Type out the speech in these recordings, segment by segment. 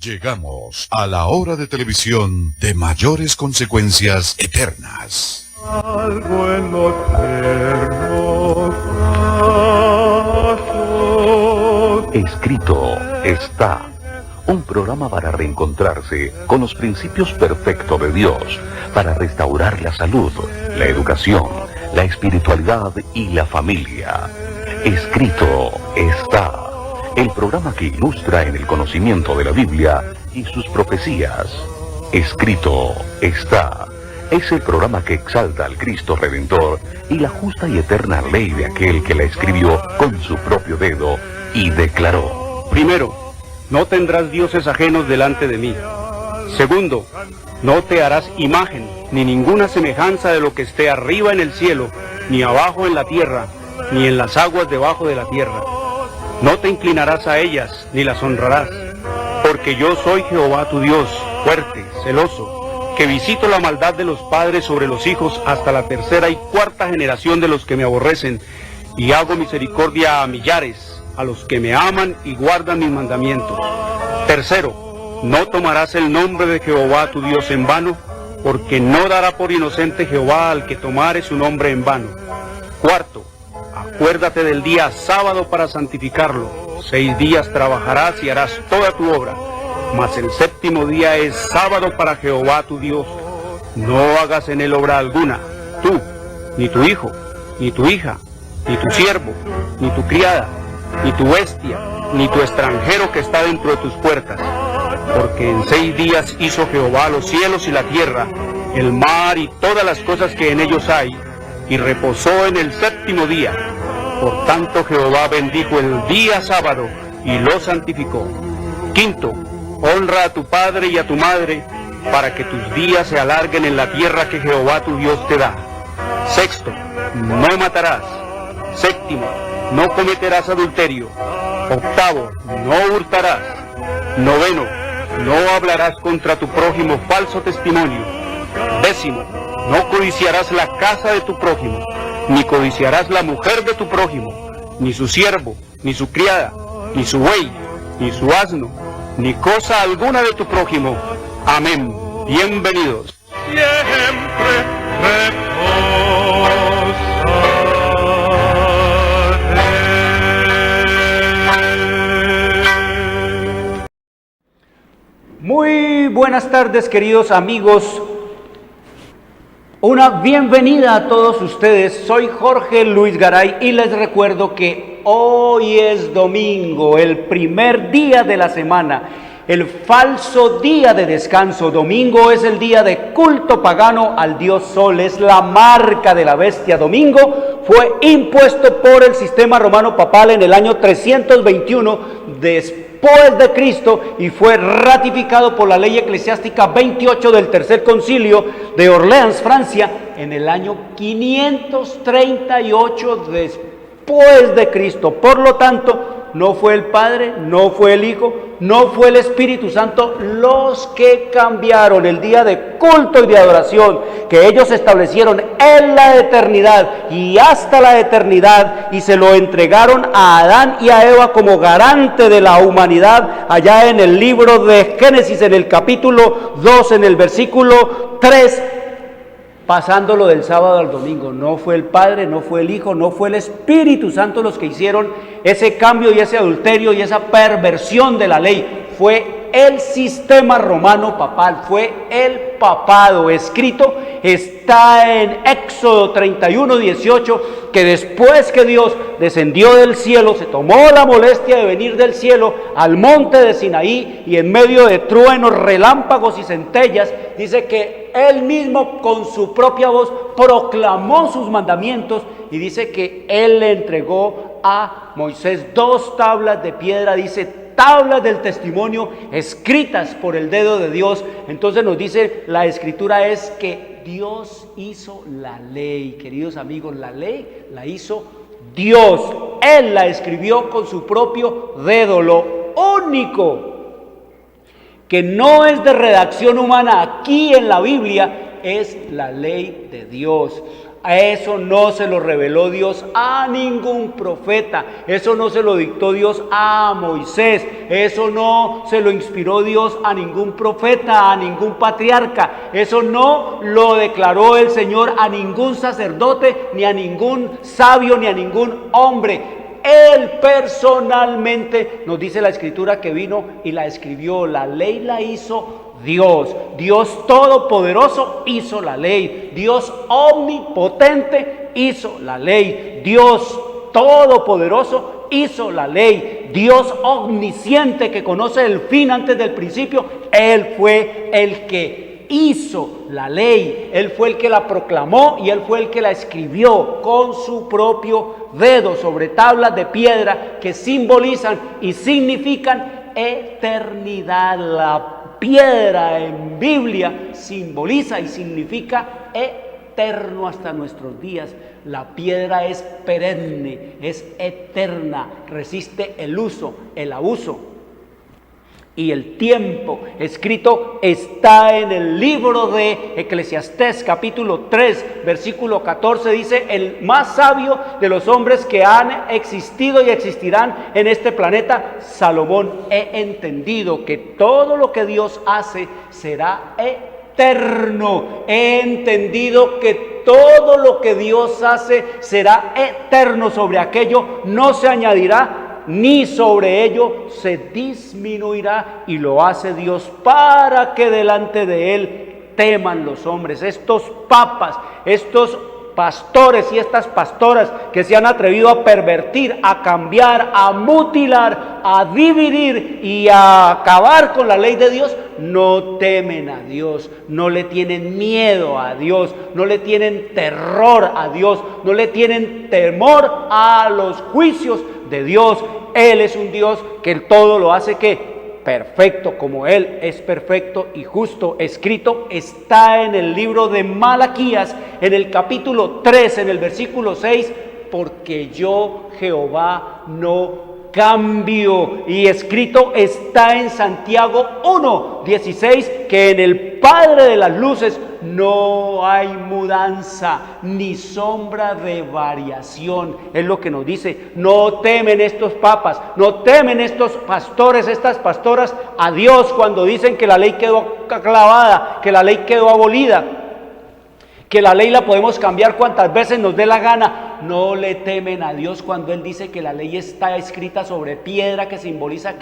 Llegamos a la hora de televisión de mayores consecuencias eternas. Algo en los tiernos brazos. Escrito está. Un programa para reencontrarse con los principios perfectos de Dios, para restaurar la salud, la educación, la espiritualidad y la familia. Escrito está. El programa que ilustra en el conocimiento de la Biblia y sus profecías. Escrito está. Es el programa que exalta al Cristo Redentor y la justa y eterna ley de aquel que la escribió con su propio dedo y declaró. Primero, no tendrás dioses ajenos delante de mí. Segundo, no te harás imagen, ni ninguna semejanza de lo que esté arriba en el cielo, ni abajo en la tierra, ni en las aguas debajo de la tierra. No te inclinarás a ellas, ni las honrarás, porque yo soy Jehová tu Dios, fuerte, celoso, que visito la maldad de los padres sobre los hijos hasta la tercera y cuarta generación de los que me aborrecen, y hago misericordia a millares, a los que me aman y guardan mis mandamientos. Tercero, no tomarás el nombre de Jehová tu Dios en vano, porque no dará por inocente Jehová al que tomare su nombre en vano. Cuarto, acuérdate del día sábado para santificarlo. 6 días trabajarás y harás toda tu obra, mas el séptimo día es sábado para Jehová tu Dios. No hagas en él obra alguna, tú, ni tu hijo, ni tu hija, ni tu siervo, ni tu criada, ni tu bestia, ni tu extranjero que está dentro de tus puertas. Porque en 6 días hizo Jehová los cielos y la tierra, el mar y todas las cosas que en ellos hay, y reposó en el séptimo día. Por tanto Jehová bendijo el día sábado y lo santificó. Quinto, honra a tu padre y a tu madre, para que tus días se alarguen en la tierra que Jehová tu Dios te da. Sexto, no matarás. Séptimo, no cometerás adulterio. Octavo, no hurtarás. Noveno, no hablarás contra tu prójimo falso testimonio. Décimo, no codiciarás la casa de tu prójimo, ni codiciarás la mujer de tu prójimo, ni su siervo, ni su criada, ni su buey, ni su asno, ni cosa alguna de tu prójimo. Amén. Bienvenidos. Siempre reposaré. Muy buenas tardes, queridos amigos. Una bienvenida a todos ustedes. Soy Jorge Luis Garay y les recuerdo que hoy es domingo, el primer día de la semana, el falso día de descanso. Domingo es el día de culto pagano al dios Sol, es la marca de la bestia. Domingo fue impuesto por el sistema romano papal en el año 321 después de Cristo y fue ratificado por la ley eclesiástica 28 del Tercer Concilio de Orleans, Francia, en el año 538 después de Cristo. Por lo tanto, no fue el Padre, no fue el Hijo, no fue el Espíritu Santo los que cambiaron el día de culto y de adoración que ellos establecieron en la eternidad y hasta la eternidad, y se lo entregaron a Adán y a Eva como garante de la humanidad allá en el libro de Génesis, en el capítulo 2, en el versículo 3, pasándolo del sábado al domingo. No fue el Padre, no fue el Hijo, no fue el Espíritu Santo los que hicieron ese cambio y ese adulterio y esa perversión de la ley. Fue el sistema romano papal, fue el papado. Escrito está en Éxodo 31:18, que después que Dios descendió del cielo, se tomó la molestia de venir del cielo al monte de Sinaí, y en medio de truenos, relámpagos y centellas, dice que Él mismo con su propia voz proclamó sus mandamientos, y dice que Él le entregó a Moisés 2 tablas de piedra, dice tablas del testimonio escritas por el dedo de Dios. Entonces nos dice la Escritura es que Dios hizo la ley. Queridos amigos, la ley la hizo Dios. Él la escribió con su propio dedo. Lo único que no es de redacción humana aquí en la Biblia es la ley de Dios. Eso no se lo reveló Dios a ningún profeta, eso no se lo dictó Dios a Moisés, eso no se lo inspiró Dios a ningún profeta, a ningún patriarca, eso no lo declaró el Señor a ningún sacerdote, ni a ningún sabio, ni a ningún hombre. Él personalmente, nos dice la Escritura, que vino y la escribió. La ley la hizo Dios. Dios todopoderoso hizo la ley. Dios omnipotente hizo la ley. Dios todopoderoso hizo la ley. Dios omnisciente, que conoce el fin antes del principio, Él fue el que hizo la ley. Él fue el que la proclamó y Él fue el que la escribió con su propio dedo sobre tablas de piedra que simbolizan y significan eternidad. La piedra en Biblia simboliza y significa eterno hasta nuestros días. La piedra es perenne, es eterna, resiste el uso, el abuso y el tiempo. Escrito está en el libro de Eclesiastés, capítulo 3, versículo 14, dice: el más sabio de los hombres que han existido y existirán en este planeta, Salomón, he entendido que todo lo que Dios hace será eterno. He entendido que todo lo que Dios hace será eterno. Sobre aquello no se añadirá, ni sobre ello se disminuirá, y lo hace Dios para que delante de Él teman los hombres. Estos papas, estos pastores y estas pastoras que se han atrevido a pervertir, a cambiar, a mutilar, a dividir y a acabar con la ley de Dios, no temen a Dios, no le tienen miedo a Dios, no le tienen terror a Dios, no le tienen temor a los juicios de Dios. Él es un Dios que todo lo hace perfecto, como Él es perfecto y justo. Escrito está en el libro de Malaquías, en el capítulo 3, en el versículo 6, porque yo, Jehová, no cambio. Y escrito está en Santiago 1:16, que en el Padre de las luces no hay mudanza ni sombra de variación. Es lo que nos dice. No temen estos papas, no temen estos pastores, estas pastoras a Dios cuando dicen que la ley quedó clavada, que la ley quedó abolida, que la ley la podemos cambiar cuantas veces nos dé la gana. No le temen a Dios cuando Él dice que la ley está escrita sobre piedra, que simboliza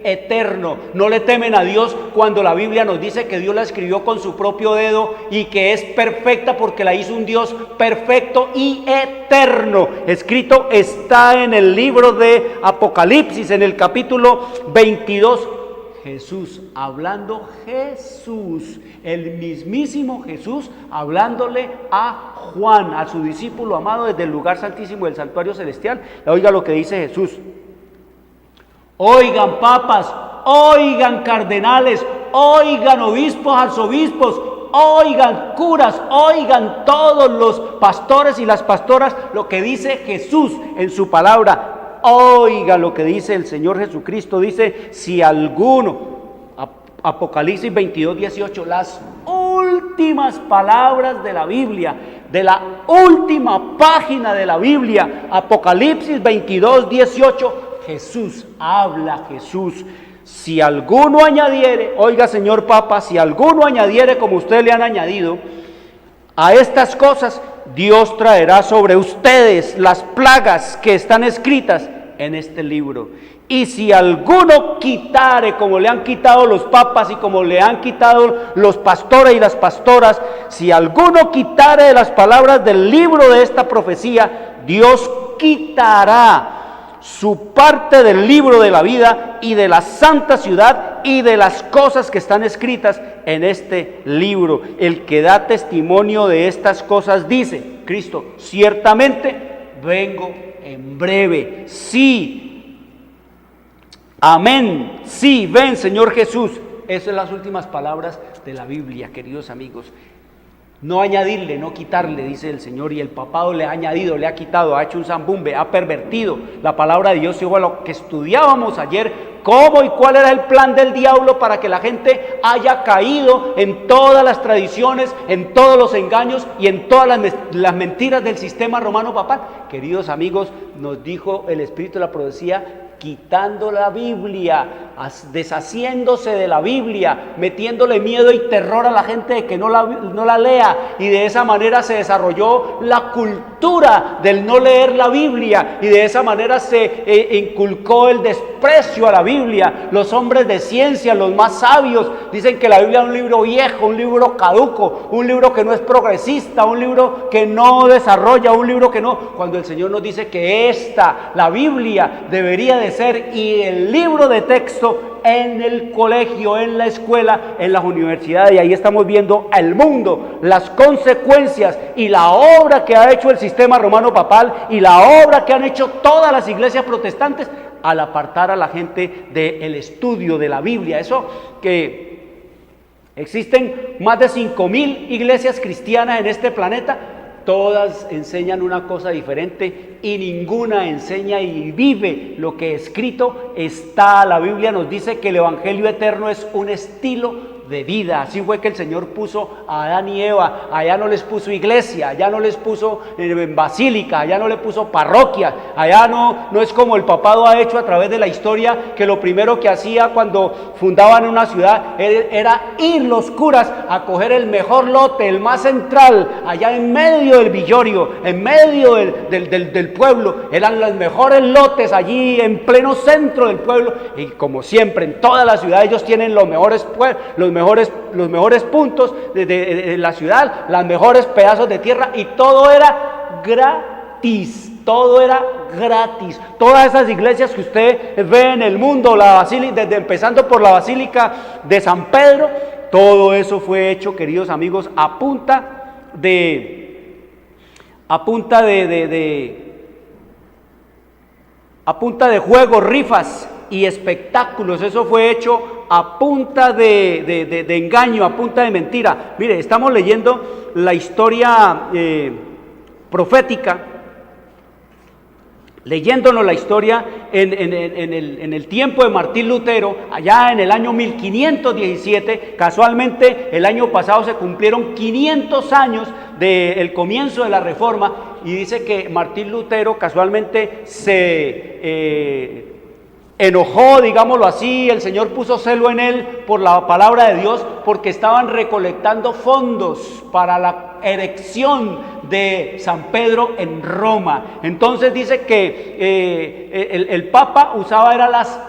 eterno. No le temen a Dios cuando la Biblia nos dice que Dios la escribió con su propio dedo y que es perfecta porque la hizo un Dios perfecto y eterno. Escrito está en el libro de Apocalipsis, en el capítulo 22. Jesús, hablando Jesús, el mismísimo Jesús, hablándole a Juan, a su discípulo amado, desde el lugar santísimo del santuario celestial. Oiga lo que dice Jesús: oigan papas, oigan cardenales, oigan obispos, arzobispos, oigan curas, oigan todos los pastores y las pastoras, lo que dice Jesús en su palabra. Oiga lo que dice el Señor Jesucristo. Dice: si alguno, Apocalipsis 22:18, las últimas palabras de la Biblia, de la última página de la Biblia, Apocalipsis 22:18, Jesús habla. Jesús: si alguno añadiere, oiga señor Papa, si alguno añadiere como ustedes le han añadido a estas cosas, Dios traerá sobre ustedes las plagas que están escritas en este libro. Y si alguno quitare, como le han quitado los papas y como le han quitado los pastores y las pastoras, si alguno quitare de las palabras del libro de esta profecía, Dios quitará su parte del libro de la vida y de la santa ciudad y de las cosas que están escritas en este libro. El que da testimonio de estas cosas dice, Cristo: ciertamente vengo en breve. Sí, amén, sí, ven Señor Jesús. Esas son las últimas palabras de la Biblia, queridos amigos. No añadirle, no quitarle, dice el Señor. Y el papado le ha añadido, le ha quitado, ha hecho un zambumbe, ha pervertido la palabra de Dios. Y lo que estudiábamos ayer, cómo y cuál era el plan del diablo para que la gente haya caído en todas las tradiciones, en todos los engaños y en todas las mentiras del sistema romano papal. Queridos amigos, nos dijo el Espíritu de la Profecía, quitando la Biblia, deshaciéndose de la Biblia, metiéndole miedo y terror a la gente de que no la lea, y de esa manera se desarrolló la cultura del no leer la Biblia, y de esa manera se inculcó el desprecio a la Biblia. Los hombres de ciencia, los más sabios, dicen que la Biblia es un libro viejo, un libro caduco, un libro que no es progresista, un libro que no desarrolla, un libro que no, cuando el Señor nos dice que la Biblia debería de ser, y el libro de texto en el colegio, en la escuela, en las universidades, y ahí estamos viendo al mundo, las consecuencias y la obra que ha hecho el sistema romano papal y la obra que han hecho todas las iglesias protestantes al apartar a la gente del estudio de la Biblia. Eso que existen más de 5.000 iglesias cristianas en este planeta, todas enseñan una cosa diferente y ninguna enseña y vive lo que escrito está. La Biblia nos dice que el Evangelio eterno es un estilo de vida. Así fue que el Señor puso a Adán y Eva. Allá no les puso iglesia, allá no les puso basílica, allá no le puso parroquia, allá no es como el papado ha hecho a través de la historia, que lo primero que hacía cuando fundaban una ciudad era ir los curas a coger el mejor lote, el más central, allá en medio del Villorio, en medio del pueblo. Eran los mejores lotes allí en pleno centro del pueblo, y como siempre en toda la ciudad ellos tienen los mejores puntos de la ciudad, los mejores pedazos de tierra, y todo era gratis. Todo era gratis. Todas esas iglesias que usted ve en el mundo, la basílica, empezando por la Basílica de San Pedro, todo eso fue hecho, queridos amigos, a punta de juegos, rifas y espectáculos. Eso fue hecho a punta de engaño, a punta de mentira. Mire, estamos leyendo la historia profética, leyéndonos la historia en el tiempo de Martín Lutero, allá en el año 1517. Casualmente el año pasado se cumplieron 500 años del comienzo de la Reforma, y dice que Martín Lutero casualmente se enojó, digámoslo así, el Señor puso celo en él por la palabra de Dios, porque estaban recolectando fondos para la erección de San Pedro en Roma. Entonces dice que el Papa usaba las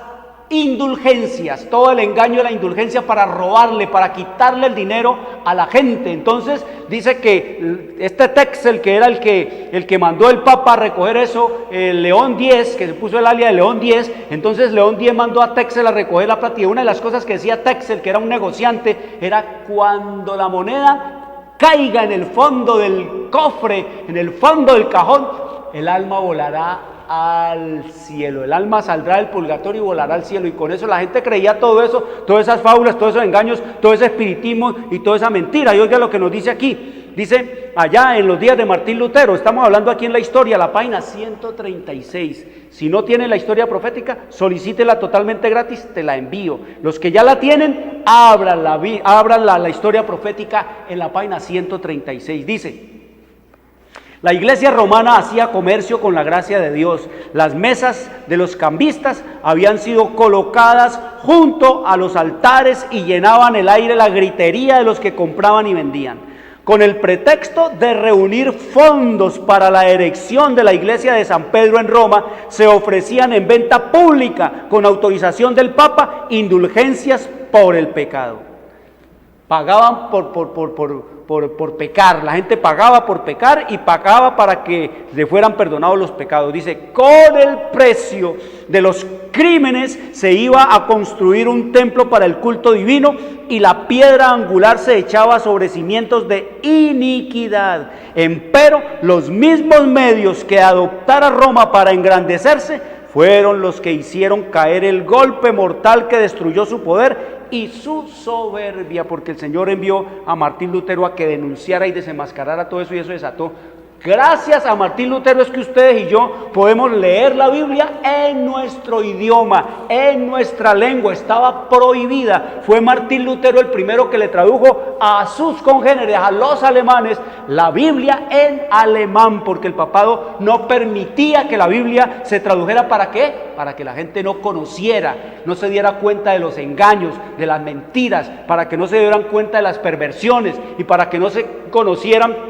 indulgencias, todo el engaño de la indulgencia para robarle, para quitarle el dinero a la gente. Entonces dice que este Texel, que era el que mandó el Papa a recoger eso, León X, que se puso el alias de León X, entonces León X mandó a Texel a recoger la plata, y una de las cosas que decía Texel, que era un negociante, era: cuando la moneda caiga en el fondo del cofre, en el fondo del cajón, el alma volará al cielo, el alma saldrá del purgatorio y volará al cielo. Y con eso la gente creía todo eso, todas esas fábulas, todos esos engaños, todo ese espiritismo y toda esa mentira. Y oiga lo que nos dice aquí, dice allá en los días de Martín Lutero, estamos hablando aquí en la historia, la página 136. Si no tiene la historia profética, solicítela totalmente gratis, te la envío. Los que ya la tienen, abran la historia profética en la página 136. Dice: la iglesia romana hacía comercio con la gracia de Dios. Las mesas de los cambistas habían sido colocadas junto a los altares y llenaban el aire la gritería de los que compraban y vendían. Con el pretexto de reunir fondos para la erección de la iglesia de San Pedro en Roma, se ofrecían en venta pública, con autorización del Papa, indulgencias por el pecado. Pagaban por pecar, la gente pagaba por pecar y pagaba para que le fueran perdonados los pecados. Dice: con el precio de los crímenes se iba a construir un templo para el culto divino, y la piedra angular se echaba sobre cimientos de iniquidad. Empero los mismos medios que adoptara Roma para engrandecerse fueron los que hicieron caer el golpe mortal que destruyó su poder y su soberbia, porque el Señor envió a Martín Lutero a que denunciara y desenmascarara todo eso, y eso desató Gracias a Martín Lutero es que ustedes y yo podemos leer la Biblia en nuestro idioma, en nuestra lengua. Estaba prohibida. Fue Martín Lutero el primero que le tradujo a sus congéneres, a los alemanes, la Biblia en alemán, porque el papado no permitía que la Biblia se tradujera. ¿Para qué? Para que la gente no conociera, no se diera cuenta de los engaños, de las mentiras, para que no se dieran cuenta de las perversiones y para que no se conocieran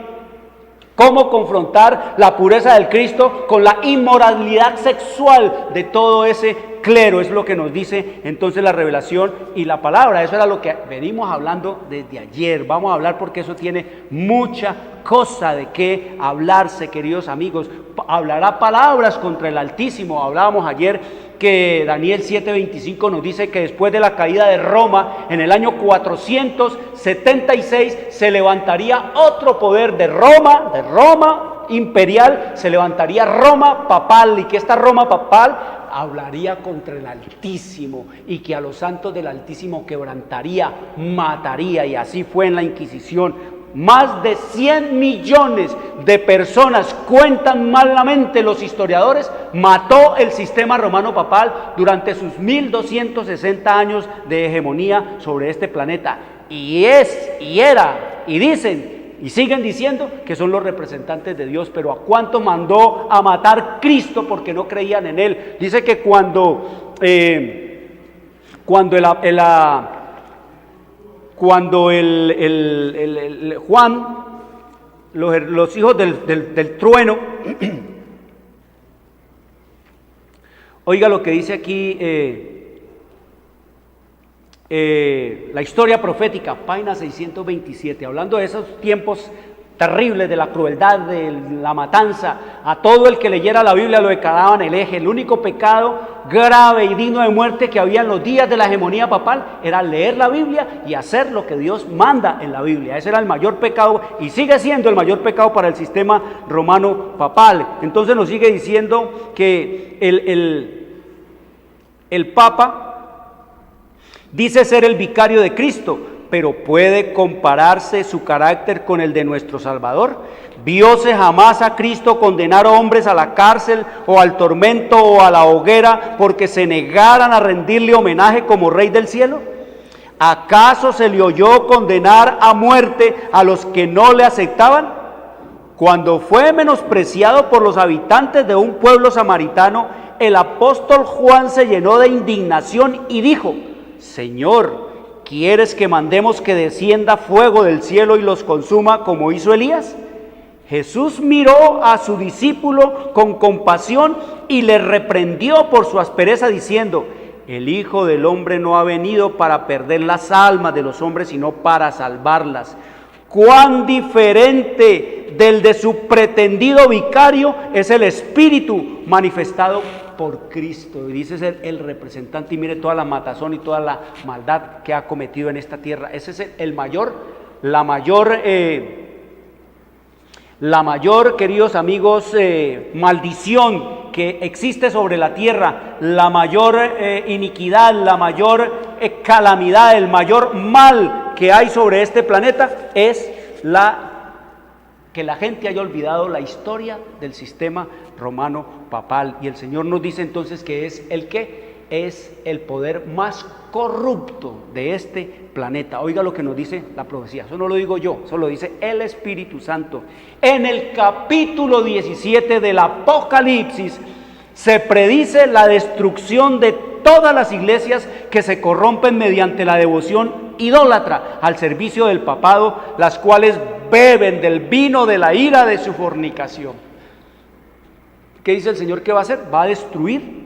cómo confrontar la pureza del Cristo con la inmoralidad sexual de todo ese clero. Es lo que nos dice entonces la revelación y la palabra. Eso era lo que venimos hablando desde ayer. Vamos a hablar porque eso tiene mucha cosa de qué hablarse, queridos amigos. Hablará palabras contra el Altísimo. Hablábamos ayer que Daniel 7:25 nos dice que después de la caída de Roma, en el año 476, se levantaría otro poder de Roma imperial, se levantaría Roma papal, y que esta Roma papal hablaría contra el Altísimo, y que a los santos del Altísimo quebrantaría, mataría, y así fue en la Inquisición. Más de 100 millones de personas, cuentan malamente los historiadores, mató el sistema romano papal durante sus 1260 años de hegemonía sobre este planeta. Y dicen y siguen diciendo que son los representantes de Dios. Pero ¿a cuántos mandó a matar Cristo porque no creían en Él? Dice que cuando Juan, los hijos del trueno, oiga lo que dice aquí la historia profética, página 627, hablando de esos tiempos terribles, de la crueldad, de la matanza. A todo el que leyera la Biblia lo declaraban hereje. El único pecado grave y digno de muerte que había en los días de la hegemonía papal era leer la Biblia y hacer lo que Dios manda en la Biblia. Ese era el mayor pecado y sigue siendo el mayor pecado para el sistema romano papal. Entonces nos sigue diciendo que el Papa dice ser el vicario de Cristo, pero ¿puede compararse su carácter con el de nuestro Salvador? ¿Vióse jamás a Cristo condenar a hombres a la cárcel o al tormento o a la hoguera porque se negaran a rendirle homenaje como Rey del cielo? ¿Acaso se le oyó condenar a muerte a los que no le aceptaban? Cuando fue menospreciado por los habitantes de un pueblo samaritano, el apóstol Juan se llenó de indignación y dijo: Señor, ¿quieres que mandemos que descienda fuego del cielo y los consuma como hizo Elías? Jesús miró a su discípulo con compasión y le reprendió por su aspereza diciendo: el Hijo del Hombre no ha venido para perder las almas de los hombres, sino para salvarlas. Cuán diferente del de su pretendido vicario es el Espíritu manifestado por Cristo. Y dice ser el representante, y mire toda la matazón y toda la maldad que ha cometido en esta tierra. Ese es la mayor, queridos amigos, maldición que existe sobre la tierra, la mayor iniquidad, la mayor calamidad, el mayor mal que hay sobre este planeta es que la gente haya olvidado la historia del sistema romano papal. Y el Señor nos dice entonces que es el poder más corrupto de este planeta. Oiga lo que nos dice la profecía, eso no lo digo yo, eso lo dice el Espíritu Santo. En el capítulo 17 del Apocalipsis se predice la destrucción de todas las iglesias que se corrompen mediante la devoción idólatra al servicio del papado, las cuales beben del vino de la ira de su fornicación. ¿Qué dice el Señor que va a hacer? Va a destruir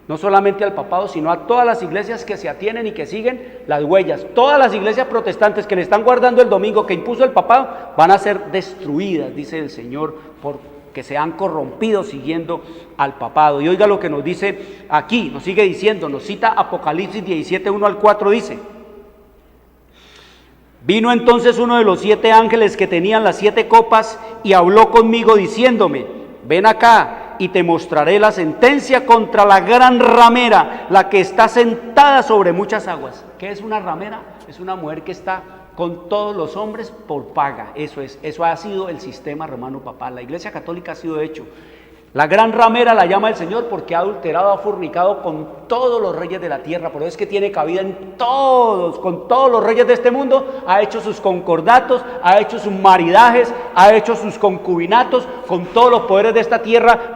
no solamente al papado, sino a todas las iglesias que se atienen y que siguen las huellas. Todas las iglesias protestantes que le están guardando el domingo que impuso el papado van a ser destruidas, dice el Señor, porque se han corrompido siguiendo al papado. Y oiga lo que nos dice aquí, nos sigue diciendo, nos cita Apocalipsis 17, 1 al 4, dice: vino entonces uno de los 7 ángeles que tenían las 7 copas y habló conmigo diciéndome: ven acá y te mostraré la sentencia contra la gran ramera, la que está sentada sobre muchas aguas. ¿Qué es una ramera? Es una mujer que está con todos los hombres por paga. Eso ha sido el sistema romano papal. La Iglesia Católica ha sido hecho. La gran ramera la llama el Señor porque ha adulterado, ha fornicado con todos los reyes de la tierra. Por eso es que tiene cabida en todos, con todos los reyes de este mundo. Ha hecho sus concordatos, ha hecho sus maridajes, ha hecho sus concubinatos con todos los poderes de esta tierra.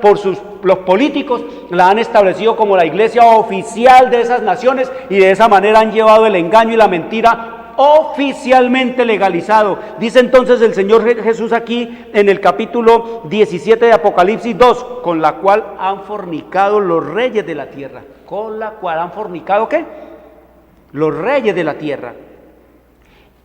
Los políticos la han establecido como la iglesia oficial de esas naciones y de esa manera han llevado el engaño y la mentira oficialmente legalizado. Dice entonces el Señor Jesús aquí en el capítulo 17 de Apocalipsis 2, con la cual han fornicado los reyes de la tierra. Con la cual han fornicado, ¿qué? Los reyes de la tierra.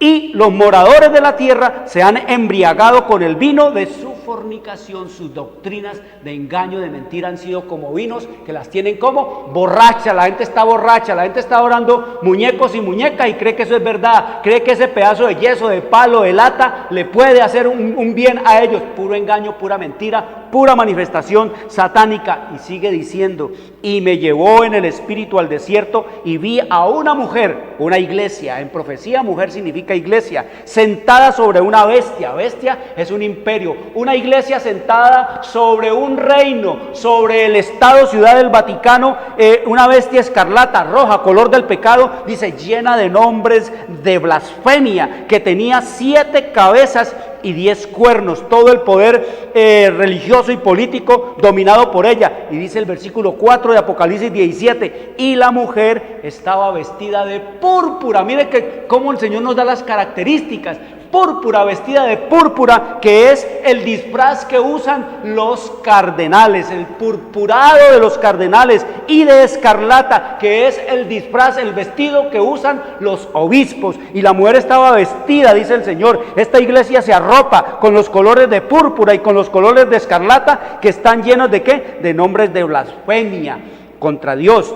Y los moradores de la tierra se han embriagado con el vino de su fornicación. Sus doctrinas de engaño, de mentira han sido como vinos que las tienen como borracha. La gente está borracha, la gente está adorando muñecos y muñecas y cree que eso es verdad. Cree que ese pedazo de yeso, de palo, de lata le puede hacer un bien a ellos. Puro engaño, pura mentira, pura manifestación satánica. Y sigue diciendo: y me llevó en el espíritu al desierto y vi a una mujer, una iglesia. En profecía mujer significa iglesia, sentada sobre una bestia. Bestia es un imperio. Una iglesia sentada sobre un reino, sobre el Estado Ciudad del Vaticano. Una bestia escarlata, roja, color del pecado, dice, llena de nombres de blasfemia, que tenía 7 cabezas y 10 cuernos, todo el poder religioso y político dominado por ella. Y dice el versículo 4 de Apocalipsis 17, y la mujer estaba vestida de púrpura. Mire que cómo el Señor nos da las características. Púrpura, vestida de púrpura, que es el disfraz que usan los cardenales, el purpurado de los cardenales, y de escarlata, que es el disfraz, el vestido que usan los obispos. Y la mujer estaba vestida, dice el Señor. Esta iglesia se arropa con los colores de púrpura y con los colores de escarlata, que están llenos de ¿qué? De nombres de blasfemia contra Dios.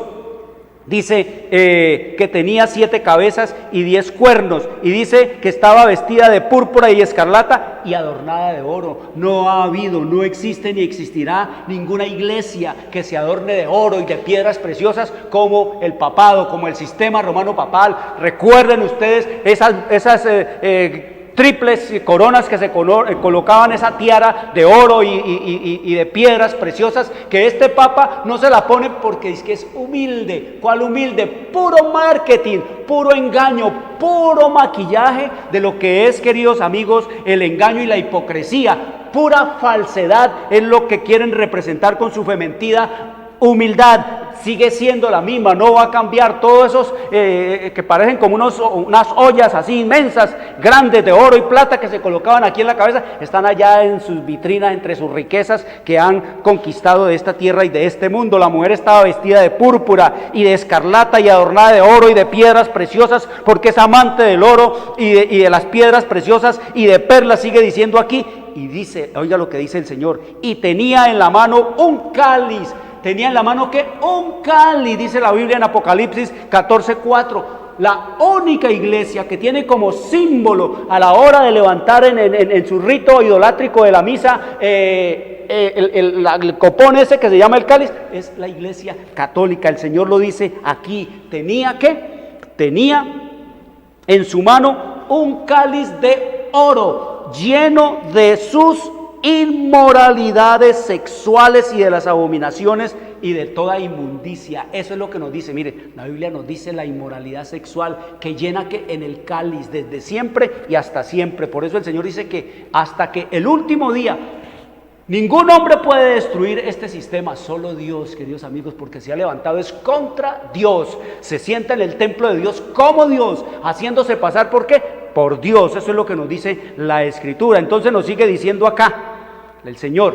Dice que tenía 7 cabezas y 10 cuernos, y dice que estaba vestida de púrpura y escarlata y adornada de oro. No ha habido, no existe ni existirá ninguna iglesia que se adorne de oro y de piedras preciosas como el papado, como el sistema romano papal. Recuerden ustedes esas triples coronas que se colocaban, esa tiara de oro y de piedras preciosas, que este papa no se la pone porque dice que es humilde. ¿Cuál humilde? Puro marketing, puro engaño, puro maquillaje de lo que es, queridos amigos, el engaño y la hipocresía. Pura falsedad es lo que quieren representar con su fementida humildad. Sigue siendo la misma, no va a cambiar. Todos esos que parecen como unas ollas así inmensas, grandes, de oro y plata, que se colocaban aquí en la cabeza, están allá en sus vitrinas, entre sus riquezas que han conquistado de esta tierra y de este mundo. La mujer estaba vestida de púrpura y de escarlata y adornada de oro y de piedras preciosas, porque es amante del oro y de las piedras preciosas y de perlas, sigue diciendo aquí. Y dice, oiga lo que dice el Señor, y tenía en la mano un cáliz. Tenía en la mano ¿qué? Un cáliz, dice la Biblia en Apocalipsis 14:4. La única iglesia que tiene como símbolo a la hora de levantar en su rito idolátrico de la misa el copón ese que se llama el cáliz, es la iglesia católica. El Señor lo dice aquí. ¿Tenía qué? Tenía en su mano un cáliz de oro lleno de sus inmoralidades sexuales y de las abominaciones y de toda inmundicia. Eso es lo que nos dice. Mire, la Biblia nos dice la inmoralidad sexual que llena que en el cáliz desde siempre y hasta siempre. Por eso el Señor dice que hasta que el último día ningún hombre puede destruir este sistema, solo Dios, queridos amigos, porque se ha levantado es contra Dios. Se sienta en el templo de Dios como Dios, haciéndose pasar ¿por qué? Por Dios. Eso es lo que nos dice la Escritura. Entonces nos sigue diciendo acá el Señor,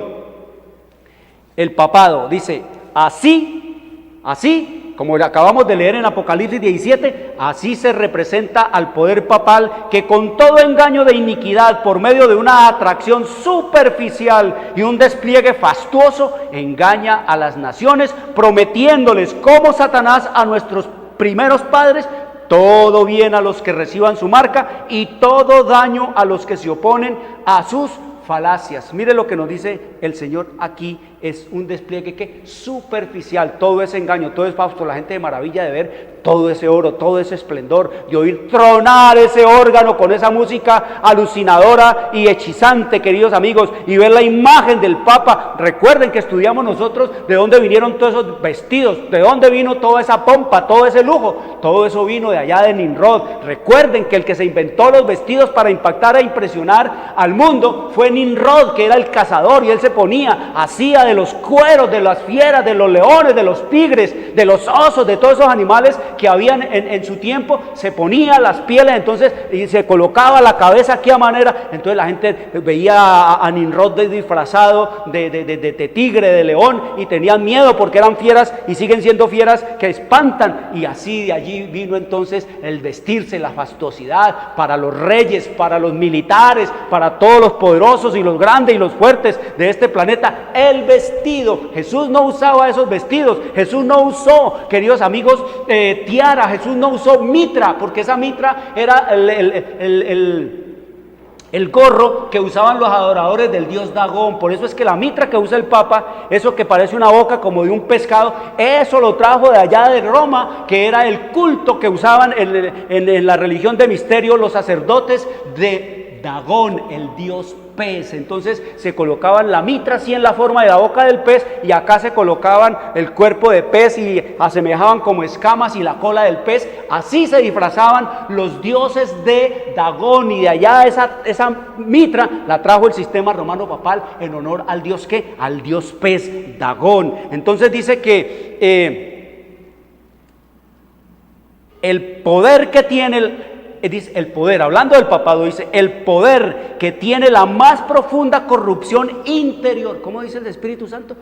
el papado, dice, así, como acabamos de leer en Apocalipsis 17, así se representa al poder papal, que con todo engaño de iniquidad, por medio de una atracción superficial y un despliegue fastuoso, engaña a las naciones, prometiéndoles como Satanás a nuestros primeros padres, todo bien a los que reciban su marca y todo daño a los que se oponen a sus falacias. Mire lo que nos dice el Señor aquí es un despliegue que superficial, todo es engaño, todo es fausto. La gente de maravilla de ver todo ese oro, todo ese esplendor, de oír tronar ese órgano con esa música alucinadora y hechizante, queridos amigos, y ver la imagen del Papa. Recuerden que estudiamos nosotros de dónde vinieron todos esos vestidos, de dónde vino toda esa pompa, todo ese lujo. Todo eso vino de allá de Nimrod. Recuerden que el que se inventó los vestidos para impactar e impresionar al mundo fue Nimrod, que era el cazador, y él se ponía, hacía de los cueros de las fieras, de los leones, de los tigres, de los osos, de todos esos animales que habían en su tiempo, se ponía las pieles, entonces, y se colocaba la cabeza aquí a manera, entonces la gente veía a Nimrod disfrazado de tigre, de león, y tenían miedo porque eran fieras y siguen siendo fieras que espantan, y así de allí vino entonces el vestirse, la fastuosidad para los reyes, para los militares, para todos los poderosos y los grandes y los fuertes de este planeta, el vestido. Jesús no usaba esos vestidos, Jesús no usó, queridos amigos, tiara, Jesús no usó mitra, porque esa mitra era el gorro que usaban los adoradores del dios Dagón. Por eso es que la mitra que usa el Papa, eso que parece una boca como de un pescado, eso lo trajo de allá de Roma, que era el culto que usaban en la religión de misterio los sacerdotes de Dagón, el dios pez. Entonces se colocaban la mitra así en la forma de la boca del pez, y acá se colocaban el cuerpo de pez y asemejaban como escamas y la cola del pez. Así se disfrazaban los dioses de Dagón, y de allá esa mitra la trajo el sistema romano papal en honor al dios ¿qué? Al dios pez, Dagón. Entonces dice que el poder que tiene el poder, hablando del papado, dice el poder que tiene la más profunda corrupción interior. ¿Cómo dice el Espíritu Santo?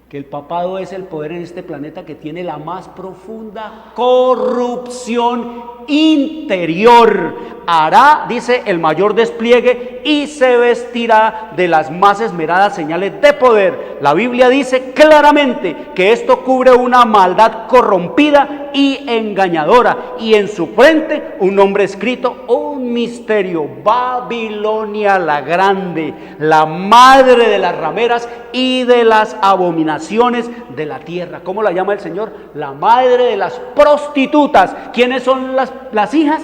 Que el papado es el poder en este planeta que tiene la más profunda corrupción interior. Hará, dice, el mayor despliegue y se vestirá de las más esmeradas señales de poder. La Biblia dice claramente que esto cubre una maldad corrompida y engañadora, y en su frente un nombre escrito, un misterio: Babilonia la grande, la madre de las rameras y de las abominaciones de la tierra. ¿Cómo la llama el Señor? La madre de las prostitutas. ¿Quiénes son las hijas?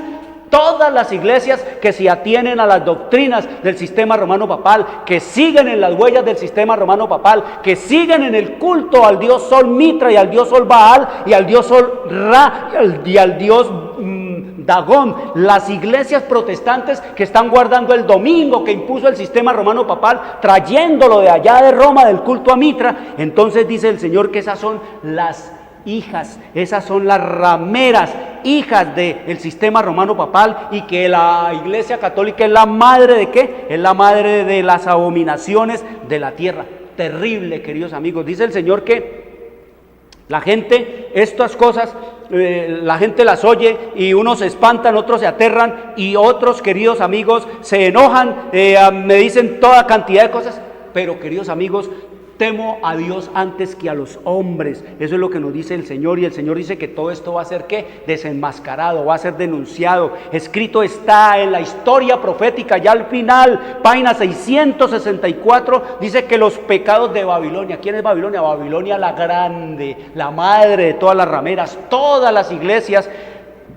Todas las iglesias que se atienen a las doctrinas del sistema romano papal, que siguen en las huellas del sistema romano papal, que siguen en el culto al dios Sol Mitra y al dios Sol Baal y al dios Sol Ra y al dios Dagón. Las iglesias protestantes que están guardando el domingo que impuso el sistema romano papal, trayéndolo de allá de Roma, del culto a Mitra. Entonces dice el Señor que esas son las hijas, esas son las rameras, hijas del sistema romano papal, y que la Iglesia Católica es la madre ¿de qué? Es la madre de las abominaciones de la tierra. Terrible, queridos amigos. Dice el Señor que la gente, estas cosas, la gente las oye y unos se espantan, otros se aterran, y otros, queridos amigos, se enojan, me dicen toda cantidad de cosas. Pero, queridos amigos, temo a Dios antes que a los hombres. Eso es lo que nos dice el Señor, y el Señor dice que todo esto va a ser ¿qué? Desenmascarado, va a ser denunciado. Escrito está en la historia profética, ya al final, página 664, dice que los pecados de Babilonia. ¿Quién es Babilonia? Babilonia la grande, la madre de todas las rameras. Todas las iglesias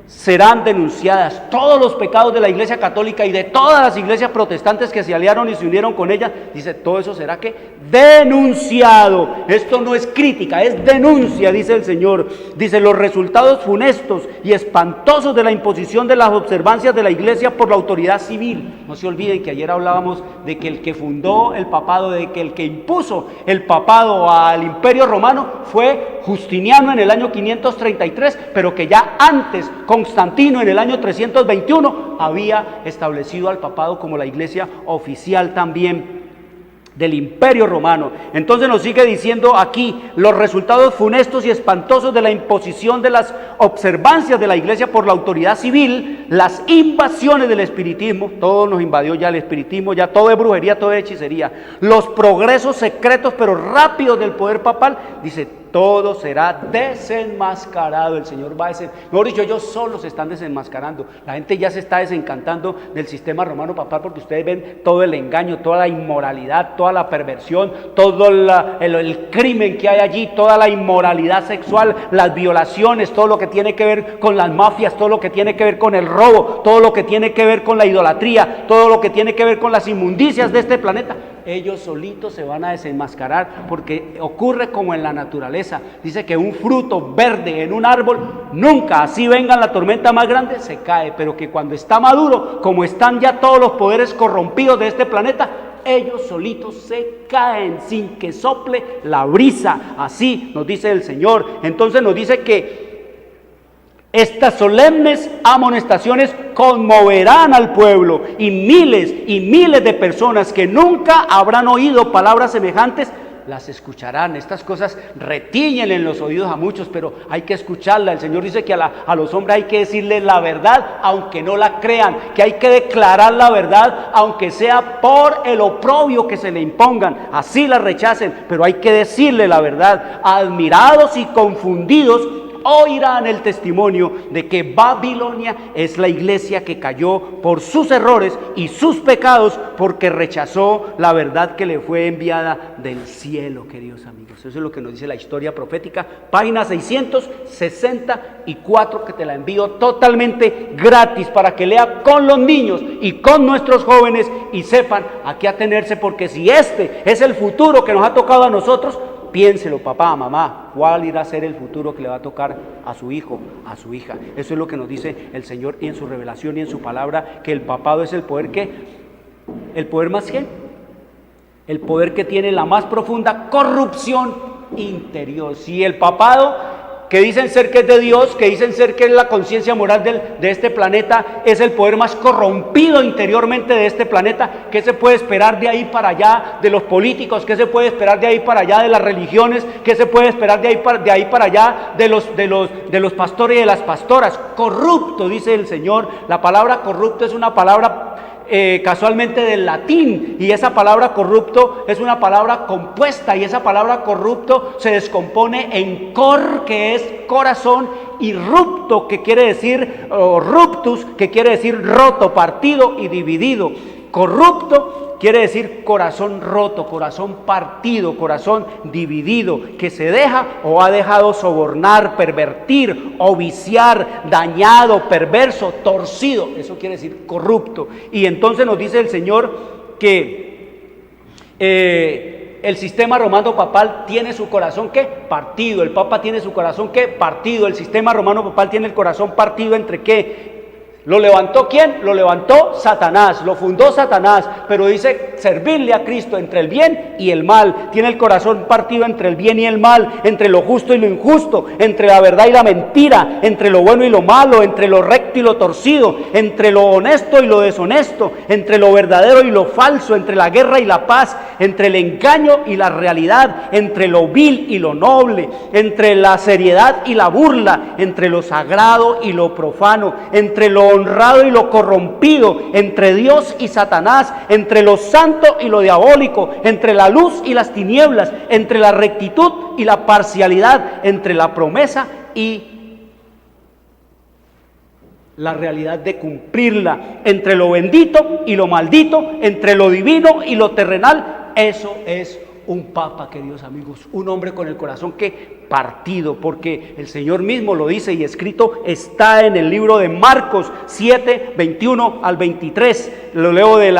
serán denunciadas, todos los pecados de la Iglesia Católica y de todas las iglesias protestantes que se aliaron y se unieron con ella. Dice, todo eso será ¿qué? Denunciado. Esto no es crítica, es denuncia, dice el Señor. Dice, los resultados funestos y espantosos de la imposición de las observancias de la Iglesia por la autoridad civil. No se olviden que ayer hablábamos de que el que fundó el papado, de que el que impuso el papado al Imperio Romano fue Justiniano en el año 533, pero que ya antes Constantino en el año 321 había establecido al papado como la iglesia oficial también del Imperio Romano. Entonces nos sigue diciendo aquí los resultados funestos y espantosos de la imposición de las observancias de la iglesia por la autoridad civil, las invasiones del espiritismo, todo nos invadió ya el espiritismo, ya todo es brujería, todo es hechicería, los progresos secretos pero rápidos del poder papal. Dice, todo será desenmascarado. El Señor va a decir, mejor dicho, ellos solos se están desenmascarando. La gente ya se está desencantando del sistema romano papal, porque ustedes ven todo el engaño, toda la inmoralidad, toda la perversión, todo el crimen que hay allí, toda la inmoralidad sexual, las violaciones, todo lo que tiene que ver con las mafias, todo lo que tiene que ver con el robo, todo lo que tiene que ver con la idolatría, todo lo que tiene que ver con las inmundicias de este planeta. Ellos solitos se van a desenmascarar, porque ocurre como en la naturaleza. Dice que un fruto verde en un árbol nunca, así venga la tormenta más grande, se cae, pero que cuando está maduro, como están ya todos los poderes corrompidos de este planeta, ellos solitos se caen sin que sople la brisa. Así nos dice el Señor. Entonces nos dice que estas solemnes amonestaciones conmoverán al pueblo, y miles de personas que nunca habrán oído palabras semejantes las escucharán. Estas cosas retiñen en los oídos a muchos, pero hay que escucharla. El Señor dice que a los hombres hay que decirles la verdad aunque no la crean, que hay que declarar la verdad aunque sea por el oprobio que se le impongan, así la rechacen, pero hay que decirle la verdad. Admirados y confundidos oirán el testimonio de que Babilonia es la iglesia que cayó por sus errores y sus pecados, porque rechazó la verdad que le fue enviada del cielo, queridos amigos. Eso es lo que nos dice la historia profética, página 664, que te la envío totalmente gratis para que lea con los niños y con nuestros jóvenes y sepan a qué atenerse, porque si este es el futuro que nos ha tocado a nosotros, piénselo, papá, mamá, ¿cuál irá a ser el futuro que le va a tocar a su hijo, a su hija? Eso es lo que nos dice el Señor y en su revelación y en su palabra, que el papado es el poder el poder más que, el poder que tiene la más profunda corrupción interior. Si el papado, que dicen ser que es de Dios, que dicen ser que es la conciencia moral de este planeta, es el poder más corrompido interiormente de este planeta, ¿qué se puede esperar de ahí para allá de los políticos? ¿Qué se puede esperar de ahí para allá de las religiones? ¿Qué se puede esperar de ahí para allá de los pastores y de las pastoras? Corrupto, dice el Señor. La palabra corrupto es una palabra casualmente del latín, y esa palabra corrupto es una palabra compuesta, y esa palabra corrupto se descompone en cor, que es corazón, y rupto, que quiere decir, o ruptus, que quiere decir roto, partido y dividido. Corrupto quiere decir corazón roto, corazón partido, corazón dividido, que se deja o ha dejado sobornar, pervertir o viciar, dañado, perverso, torcido. Eso quiere decir corrupto. Y entonces nos dice el Señor que el sistema romano papal tiene su corazón, ¿qué? Partido. El Papa tiene su corazón, ¿qué? Partido. El sistema romano papal tiene el corazón partido entre ¿qué? ¿Lo levantó quién? Lo levantó Satanás, lo fundó Satanás, pero dice servirle a Cristo entre el bien y el mal. Tiene el corazón partido entre el bien y el mal, entre lo justo y lo injusto, entre la verdad y la mentira, entre lo bueno y lo malo, entre lo recto y lo torcido, entre lo honesto y lo deshonesto, entre lo verdadero y lo falso, entre la guerra y la paz, entre el engaño y la realidad, entre lo vil y lo noble, entre la seriedad y la burla, entre lo sagrado y lo profano, entre lo honrado y lo corrompido, entre Dios y Satanás, entre lo santo y lo diabólico, entre la luz y las tinieblas, entre la rectitud y la parcialidad, entre la promesa y la realidad de cumplirla, entre lo bendito y lo maldito, entre lo divino y lo terrenal. Eso es un papa, queridos amigos, un hombre con el corazón que partido, porque el Señor mismo lo dice y escrito está en el libro de Marcos 7, 21 al 23. Lo leo de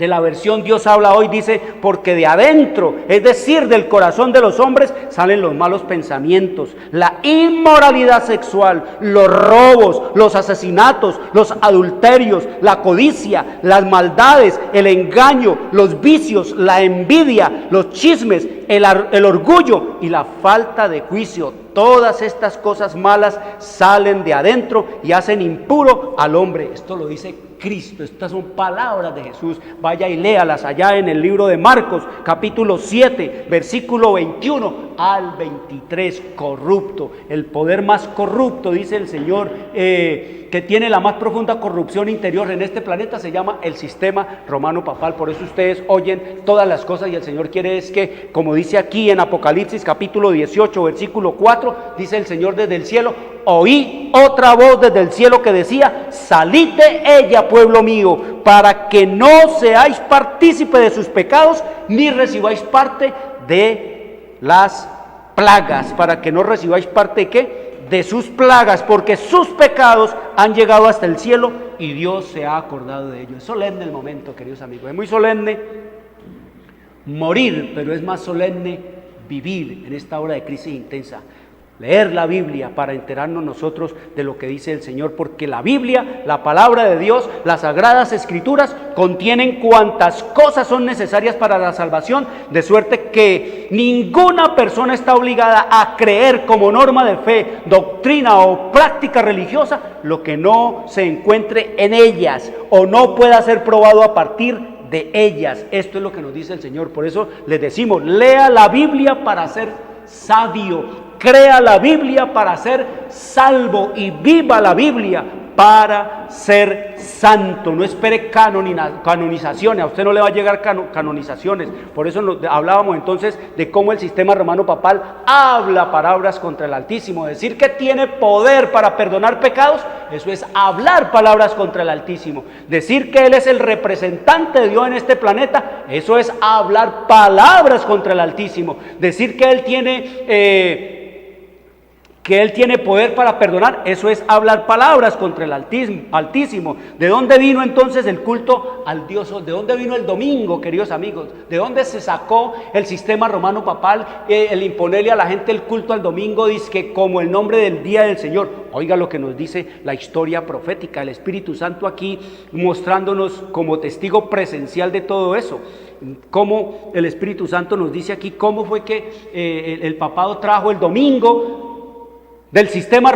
la versión Dios habla hoy, dice: porque de adentro, es decir, del corazón de los hombres, salen los malos pensamientos, la inmoralidad sexual, los robos, los asesinatos, los adulterios, la codicia, las maldades, el engaño, los vicios, la envidia, los chismes, el orgullo y la falta de juicio. Todas estas cosas malas salen de adentro y hacen impuro al hombre. Esto lo dice Cristo. Estas son palabras de Jesús. Vaya y léalas allá en el libro de Marcos, capítulo 7, versículo 21 al 23. Corrupto, el poder más corrupto, dice el Señor, que tiene la más profunda corrupción interior en este planeta, se llama el sistema romano papal. Por eso ustedes oyen todas las cosas y el Señor quiere es que, como dice aquí en Apocalipsis capítulo 18, versículo 4, dice el Señor desde el cielo: oí otra voz desde el cielo que decía: salid de ella, pueblo mío, para que no seáis partícipe de sus pecados, ni recibáis parte de las plagas. Para que no recibáis parte de ¿qué? De sus plagas, porque sus pecados han llegado hasta el cielo y Dios se ha acordado de ellos. Es solemne el momento, queridos amigos, es muy solemne morir, pero es más solemne vivir en esta hora de crisis intensa. Leer la Biblia para enterarnos nosotros de lo que dice el Señor, porque la Biblia, la palabra de Dios, las sagradas escrituras contienen cuantas cosas son necesarias para la salvación, de suerte que ninguna persona está obligada a creer como norma de fe, doctrina o práctica religiosa lo que no se encuentre en ellas o no pueda ser probado a partir de ellas. Esto es lo que nos dice el Señor. Por eso les decimos: lea la Biblia para ser sabio, crea la Biblia para ser salvo y viva la Biblia para ser santo. No espere canonizaciones, a usted no le va a llegar canonizaciones. Por eso hablábamos entonces de cómo el sistema romano papal habla palabras contra el Altísimo. Decir que tiene poder para perdonar pecados, eso es hablar palabras contra el Altísimo. Decir que Él es el representante de Dios en este planeta, eso es hablar palabras contra el Altísimo. Decir que Él tiene poder para perdonar, eso es hablar palabras contra el Altísimo. ¿De dónde vino entonces el culto al Dios? ¿De dónde vino el domingo, queridos amigos? ¿De dónde se sacó el sistema romano papal, el imponerle a la gente el culto al domingo, dizque como el nombre del día del Señor? Oiga lo que nos dice la historia profética, el Espíritu Santo aquí mostrándonos como testigo presencial de todo eso. Cómo el Espíritu Santo nos dice aquí cómo fue que el papado trajo el domingo del sistema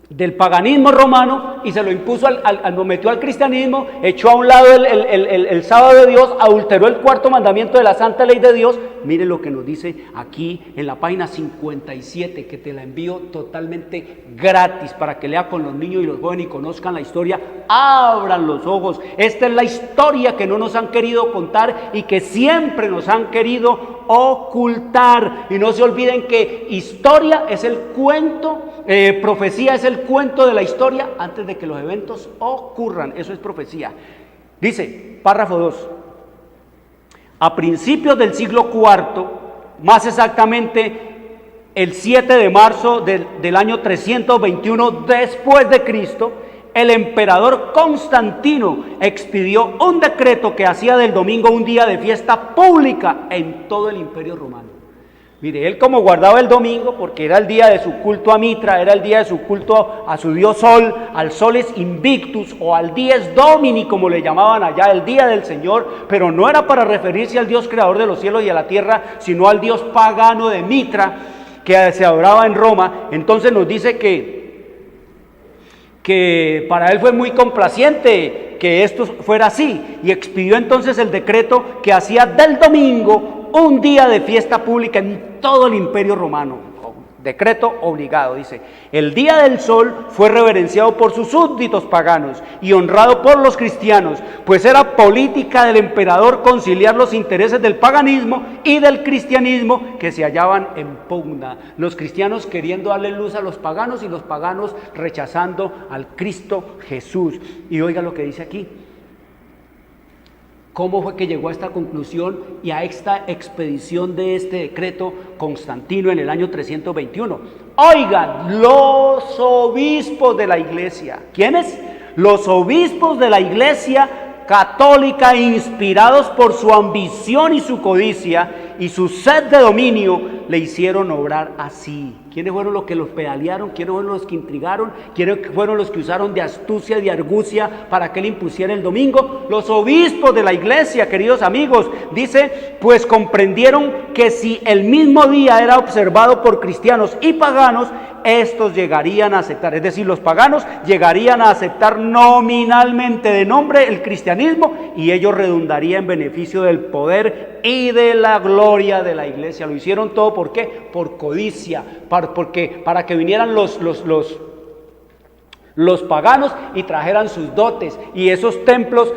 del paganismo romano y se lo impuso, lo metió al cristianismo, echó a un lado el sábado de Dios, adulteró el cuarto mandamiento de la santa ley de Dios. Mire lo que nos dice aquí en la página 57, que te la envío totalmente gratis para que lea con los niños y los jóvenes y conozcan la historia. Abran los ojos. Esta es la historia que no nos han querido contar y que siempre nos han querido ocultar. Y no se olviden que historia es el cuento, profecía es el cuento de la historia antes de que los eventos ocurran. Eso es profecía. Dice, párrafo 2. A principios del siglo IV, más exactamente el 7 de marzo del año 321 después de Cristo, el emperador Constantino expidió un decreto que hacía del domingo un día de fiesta pública en todo el Imperio Romano. Mire, él como guardaba el domingo, porque era el día de su culto a Mitra, era el día de su culto a su dios Sol, al Soles Invictus o al Dies Domini, como le llamaban allá, el día del Señor, pero no era para referirse al Dios creador de los cielos y de la tierra, sino al Dios pagano de Mitra, que se adoraba en Roma. Entonces nos dice que para él fue muy complaciente que esto fuera así, y expidió entonces el decreto que hacía del domingo un día de fiesta pública en todo el Imperio Romano. Decreto obligado, dice. El día del sol fue reverenciado por sus súbditos paganos y honrado por los cristianos, pues era política del emperador conciliar los intereses del paganismo y del cristianismo que se hallaban en pugna. Los cristianos queriendo darle luz a los paganos y los paganos rechazando al Cristo Jesús. Y oiga lo que dice aquí. ¿Cómo fue que llegó a esta conclusión y a esta expedición de este decreto Constantino en el año 321? Oigan, los obispos de la iglesia. ¿Quiénes? Los obispos de la iglesia católica, inspirados por su ambición y su codicia, y su sed de dominio le hicieron obrar así. ¿Quiénes fueron los que los pedalearon? ¿Quiénes fueron los que intrigaron? ¿Quiénes fueron los que usaron de astucia y de argucia para que él impusiera el domingo? Los obispos de la iglesia, queridos amigos. Dice, pues comprendieron que si el mismo día era observado por cristianos y paganos, estos llegarían a aceptar, es decir, los paganos llegarían a aceptar nominalmente de nombre el cristianismo, y ello redundaría en beneficio del poder y de la gloria de la iglesia. Lo hicieron todo, ¿por qué? Por codicia, para que vinieran los paganos y trajeran sus dotes, y esos templos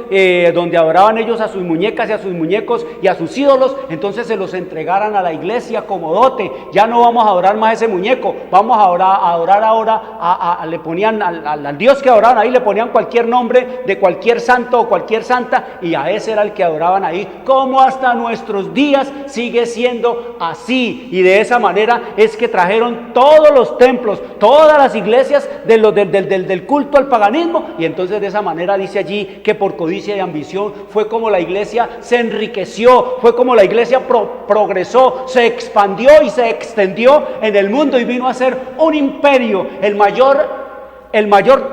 donde adoraban ellos a sus muñecas y a sus muñecos y a sus ídolos, entonces se los entregaran a la iglesia como dote. Ya no vamos a adorar más ese muñeco, vamos a adorar ahora le ponían al Dios que adoraban ahí, le ponían cualquier nombre de cualquier santo o cualquier santa, y a ese era el que adoraban ahí, como hasta nuestros días sigue siendo así. Y de esa manera es que trajeron todos los templos, todas las iglesias del culto al paganismo, y entonces de esa manera dice allí que por codicia y ambición fue como la iglesia se enriqueció, fue como la iglesia progresó, se expandió y se extendió en el mundo y vino a ser un imperio, el mayor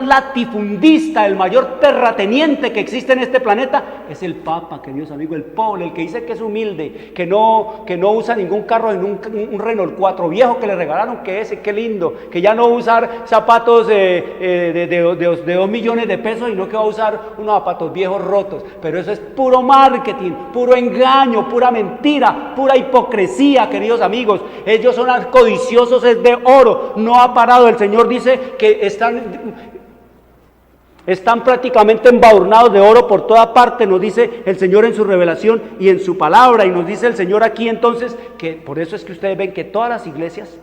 latifundista, el mayor terrateniente que existe en este planeta es el Papa, queridos amigos, el pobre, el que dice que es humilde, que no usa ningún carro, en un Renault 4 viejo que le regalaron, que ese, qué lindo, que ya no va a usar zapatos de 2 millones de pesos, sino que va a usar unos zapatos viejos rotos. Pero eso es puro marketing, puro engaño, pura mentira, pura hipocresía, queridos amigos. Ellos son codiciosos, es de oro, no ha parado. El Señor dice que están prácticamente embadurnados de oro por toda parte, nos dice el Señor en su revelación y en su palabra. Y nos dice el Señor aquí entonces que por eso es que ustedes ven que todas las iglesias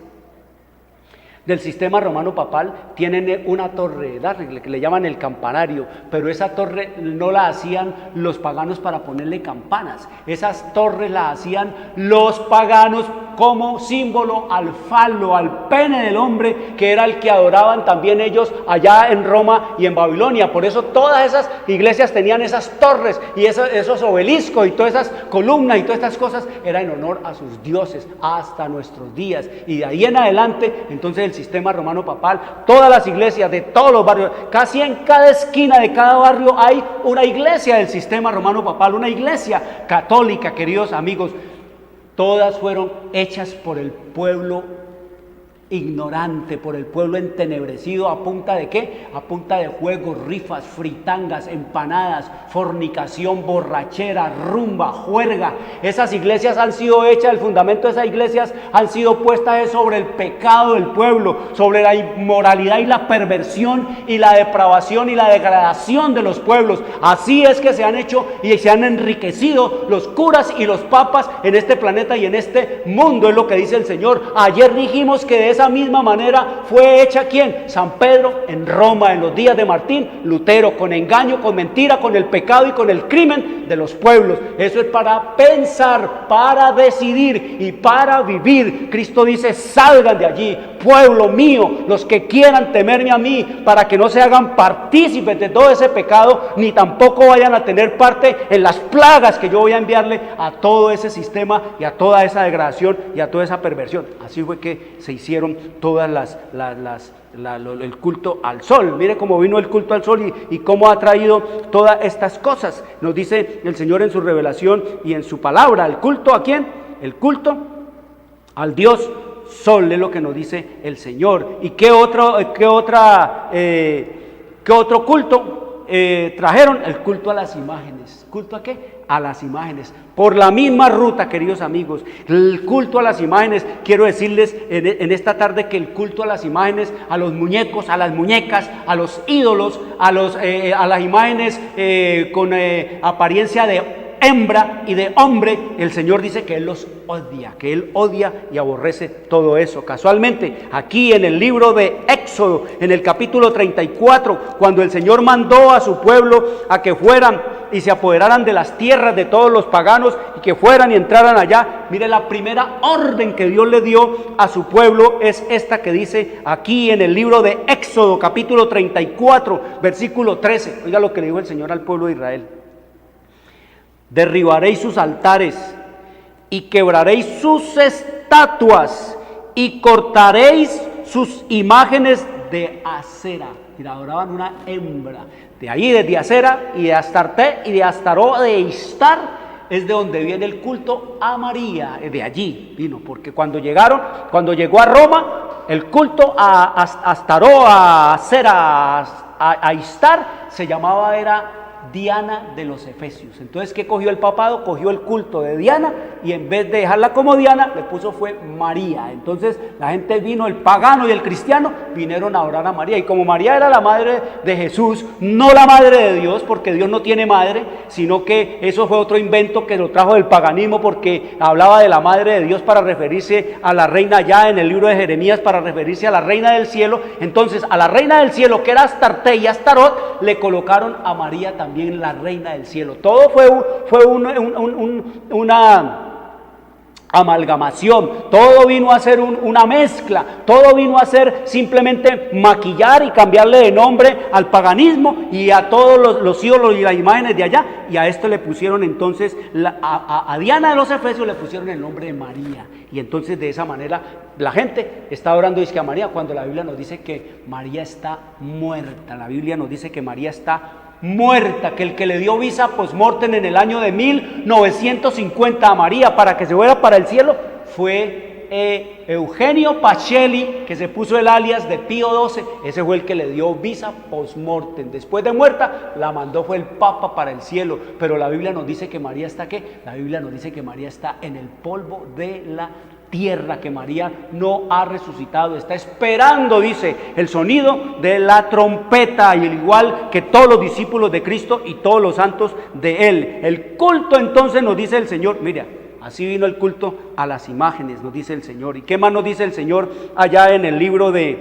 del sistema romano papal tienen una torre, que le llaman el campanario, pero esa torre no la hacían los paganos para ponerle campanas, esas torres las hacían los paganos como símbolo al falo, al pene del hombre, que era el que adoraban también ellos allá en Roma y en Babilonia. Por eso todas esas iglesias tenían esas torres y esos obeliscos y todas esas columnas y todas estas cosas, era en honor a sus dioses hasta nuestros días. Y de ahí en adelante, entonces el sistema romano papal, todas las iglesias de todos los barrios, casi en cada esquina de cada barrio hay una iglesia del sistema romano papal, una iglesia católica, queridos amigos. Todas fueron hechas por el pueblo ignorante, por el pueblo entenebrecido. ¿A punta de qué? A punta de juegos, rifas, fritangas, empanadas, fornicación, borrachera, rumba, juerga. Esas iglesias han sido hechas, el fundamento de esas iglesias han sido puestas sobre el pecado del pueblo, sobre la inmoralidad y la perversión y la depravación y la degradación de los pueblos. Así es que se han hecho y se han enriquecido los curas y los papas en este planeta y en este mundo, es lo que dice el Señor. Ayer dijimos que de esa misma manera fue hecha ¿quién? San Pedro en Roma, en los días de Martín Lutero, con engaño, con mentira, con el pecado y con el crimen de los pueblos. Eso es para pensar, para decidir y para vivir. Cristo dice: salgan de allí, pueblo mío, los que quieran temerme a mí, para que no se hagan partícipes de todo ese pecado, ni tampoco vayan a tener parte en las plagas que yo voy a enviarle a todo ese sistema y a toda esa degradación y a toda esa perversión. Así fue que se hicieron todas el culto al sol. Mire cómo vino el culto al sol y cómo ha traído todas estas cosas. Nos dice el Señor en su revelación y en su palabra. ¿El culto a quién? El culto al Dios Sol, es lo que nos dice el Señor. ¿Y qué otro culto trajeron? El culto a las imágenes. ¿Culto a qué? A las imágenes. Por la misma ruta, queridos amigos, el culto a las imágenes. Quiero decirles en esta tarde que el culto a las imágenes, a los muñecos, a las muñecas, a los ídolos, a las imágenes con apariencia de hembra y de hombre, el Señor dice que Él los odia, que Él odia y aborrece todo eso. Casualmente, aquí en el libro de Éxodo, en el capítulo 34, cuando el Señor mandó a su pueblo a que fueran y se apoderaran de las tierras de todos los paganos y que fueran y entraran allá, mire, la primera orden que Dios le dio a su pueblo es esta que dice aquí en el libro de Éxodo, capítulo 34, versículo 13. Oiga lo que le dijo el Señor al pueblo de Israel: derribaréis sus altares y quebraréis sus estatuas y cortaréis sus imágenes de acera. Y la adoraban una hembra. De ahí, desde Acera y de Astarte y de Astaró, de Istar, es de donde viene el culto a María. De allí vino, porque cuando llegó a Roma, el culto a Astaró, a Acera, a Istar, se llamaba, era Diana de los Efesios. Entonces, ¿qué cogió el papado? Cogió el culto de Diana y en vez de dejarla como Diana, le puso fue María. Entonces, la gente vino, el pagano y el cristiano, vinieron a orar a María. Y como María era la madre de Jesús, no la madre de Dios, porque Dios no tiene madre, sino que eso fue otro invento que lo trajo del paganismo, porque hablaba de la madre de Dios para referirse a la reina ya en el libro de Jeremías, para referirse a la reina del cielo. Entonces, a la reina del cielo, que era Astarte y Astarot, le colocaron a María también la reina del cielo. Todo fue una amalgamación, todo vino a ser una mezcla, todo vino a ser simplemente maquillar y cambiarle de nombre al paganismo y a todos los ídolos y las imágenes de allá, y a esto le pusieron entonces, a Diana de los Efesios le pusieron el nombre de María, y entonces de esa manera la gente está orando a María, cuando la Biblia nos dice que María está muerta. La Biblia nos dice que María está muerta, que el que le dio visa post-mortem en el año de 1950 a María para que se fuera para el cielo fue Eugenio Pacelli, que se puso el alias de Pío XII. Ese fue el que le dio visa post-mortem. Después de muerta la mandó, fue el Papa para el cielo. Pero la Biblia nos dice que María está ¿qué? La Biblia nos dice que María está en el polvo de la tierra, que María no ha resucitado, está esperando, dice, el sonido de la trompeta, y al igual que todos los discípulos de Cristo y todos los santos de Él. El culto, entonces, nos dice el Señor, mira, así vino el culto a las imágenes, nos dice el Señor. ¿Y qué más nos dice el Señor allá en el libro de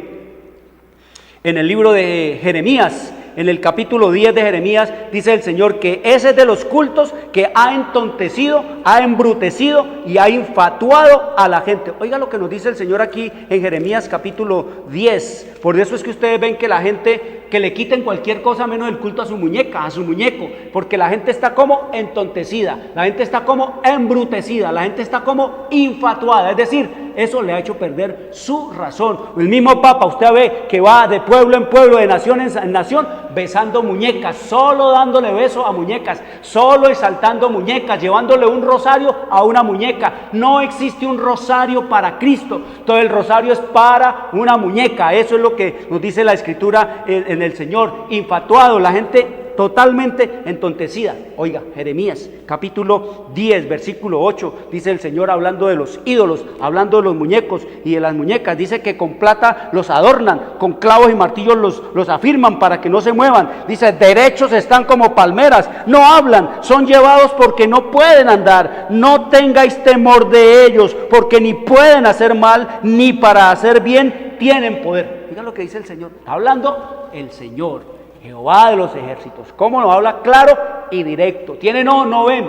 Jeremías? En el capítulo 10 de Jeremías dice el Señor que ese es de los cultos que ha entontecido, ha embrutecido y ha infatuado a la gente. Oiga lo que nos dice el Señor aquí en Jeremías capítulo 10. Por eso es que ustedes ven que la gente, que le quiten cualquier cosa menos el culto a su muñeca, a su muñeco, porque la gente está como entontecida, la gente está como embrutecida, la gente está como infatuada, es decir, eso le ha hecho perder su razón. El mismo Papa, usted ve que va de pueblo en pueblo, de nación en nación, besando muñecas, solo dándole besos a muñecas, solo exaltando muñecas, llevándole un rosario a una muñeca. No existe un rosario para Cristo, todo el rosario es para una muñeca. Eso es lo que nos dice la Escritura en el Señor. Infatuado, la gente totalmente entontecida. Oiga, Jeremías capítulo 10 versículo 8, dice el Señor hablando de los ídolos, hablando de los muñecos y de las muñecas. Dice que con plata los adornan, con clavos y martillos los afirman para que no se muevan. Dice, derechos están como palmeras, no hablan, son llevados porque no pueden andar. No tengáis temor de ellos, porque ni pueden hacer mal, ni para hacer bien tienen poder. Mira lo que dice el Señor, está hablando el Señor, Jehová de los ejércitos. ¿Cómo nos habla? Claro y directo. Tienen ojos, no ven.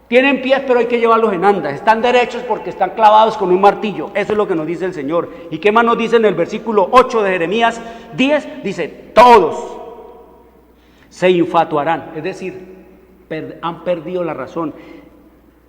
Tienen pies, pero hay que llevarlos en andas. Están derechos porque están clavados con un martillo. Eso es lo que nos dice el Señor. ¿Y qué más nos dice en el versículo 8 de Jeremías 10? Dice, todos se infatuarán. Es decir, han perdido la razón.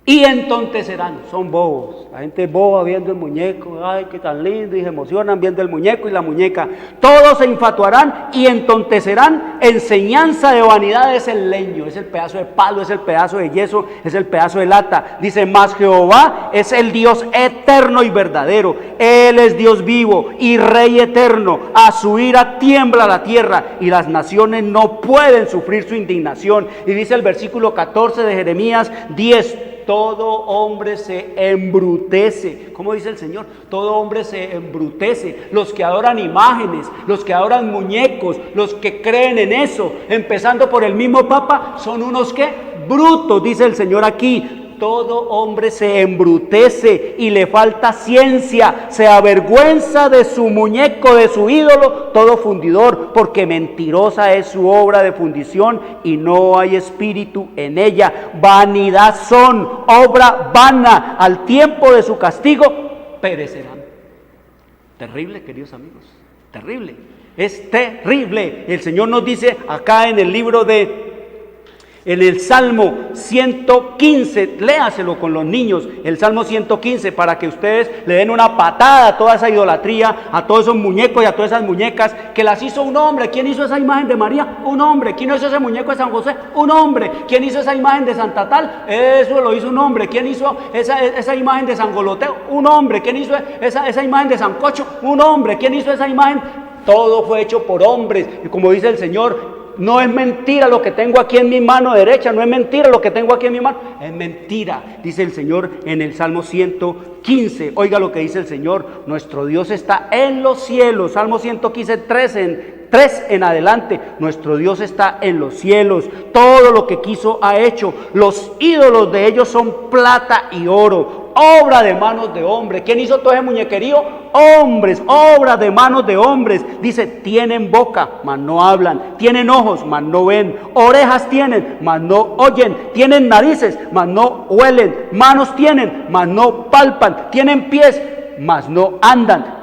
Y entontecerán, son bobos. La gente es boba viendo el muñeco. Ay, qué tan lindo, y se emocionan viendo el muñeco y la muñeca. Todos se infatuarán y entontecerán. Enseñanza de vanidad es el leño, es el pedazo de palo, es el pedazo de yeso, es el pedazo de lata. Dice, mas Jehová es el Dios eterno y verdadero. Él es Dios vivo y Rey eterno. A su ira tiembla la tierra y las naciones no pueden sufrir su indignación. Y dice el versículo 14 de Jeremías 10, todo hombre se embrutece. ¿Cómo dice el Señor? Todo hombre se embrutece. Los que adoran imágenes, los que adoran muñecos, los que creen en eso, empezando por el mismo Papa, son unos ¿qué? Brutos, dice el Señor aquí. Todo hombre se embrutece y le falta ciencia, se avergüenza de su muñeco, de su ídolo, todo fundidor, porque mentirosa es su obra de fundición y no hay espíritu en ella. Vanidad son, obra vana, al tiempo de su castigo perecerán. Terrible, queridos amigos, terrible, es terrible. El Señor nos dice acá en el libro de En el Salmo 115, léaselo con los niños, el Salmo 115, para que ustedes le den una patada a toda esa idolatría, a todos esos muñecos y a todas esas muñecas, que las hizo un hombre. ¿Quién hizo esa imagen de María? Un hombre. ¿Quién hizo ese muñeco de San José? Un hombre. ¿Quién hizo esa imagen de Santa Tal? Eso lo hizo un hombre. ¿Quién hizo esa imagen de San Goloteo? Un hombre. ¿Quién hizo esa imagen de San Cocho? Un hombre. ¿Quién hizo esa imagen? Todo fue hecho por hombres. Y como dice el Señor, no es mentira lo que tengo aquí en mi mano derecha, no es mentira lo que tengo aquí en mi mano, es mentira, dice el Señor en el Salmo 115. Oiga lo que dice el Señor: nuestro Dios está en los cielos. Salmo 115, 3 en adelante, nuestro Dios está en los cielos, todo lo que quiso ha hecho, los ídolos de ellos son plata y oro, obra de manos de hombres. ¿Quién hizo todo ese muñequerío? Hombres, obra de manos de hombres. Dice, tienen boca, mas no hablan, tienen ojos, mas no ven, orejas tienen, mas no oyen, tienen narices, mas no huelen, manos tienen, mas no palpan, tienen pies, mas no andan.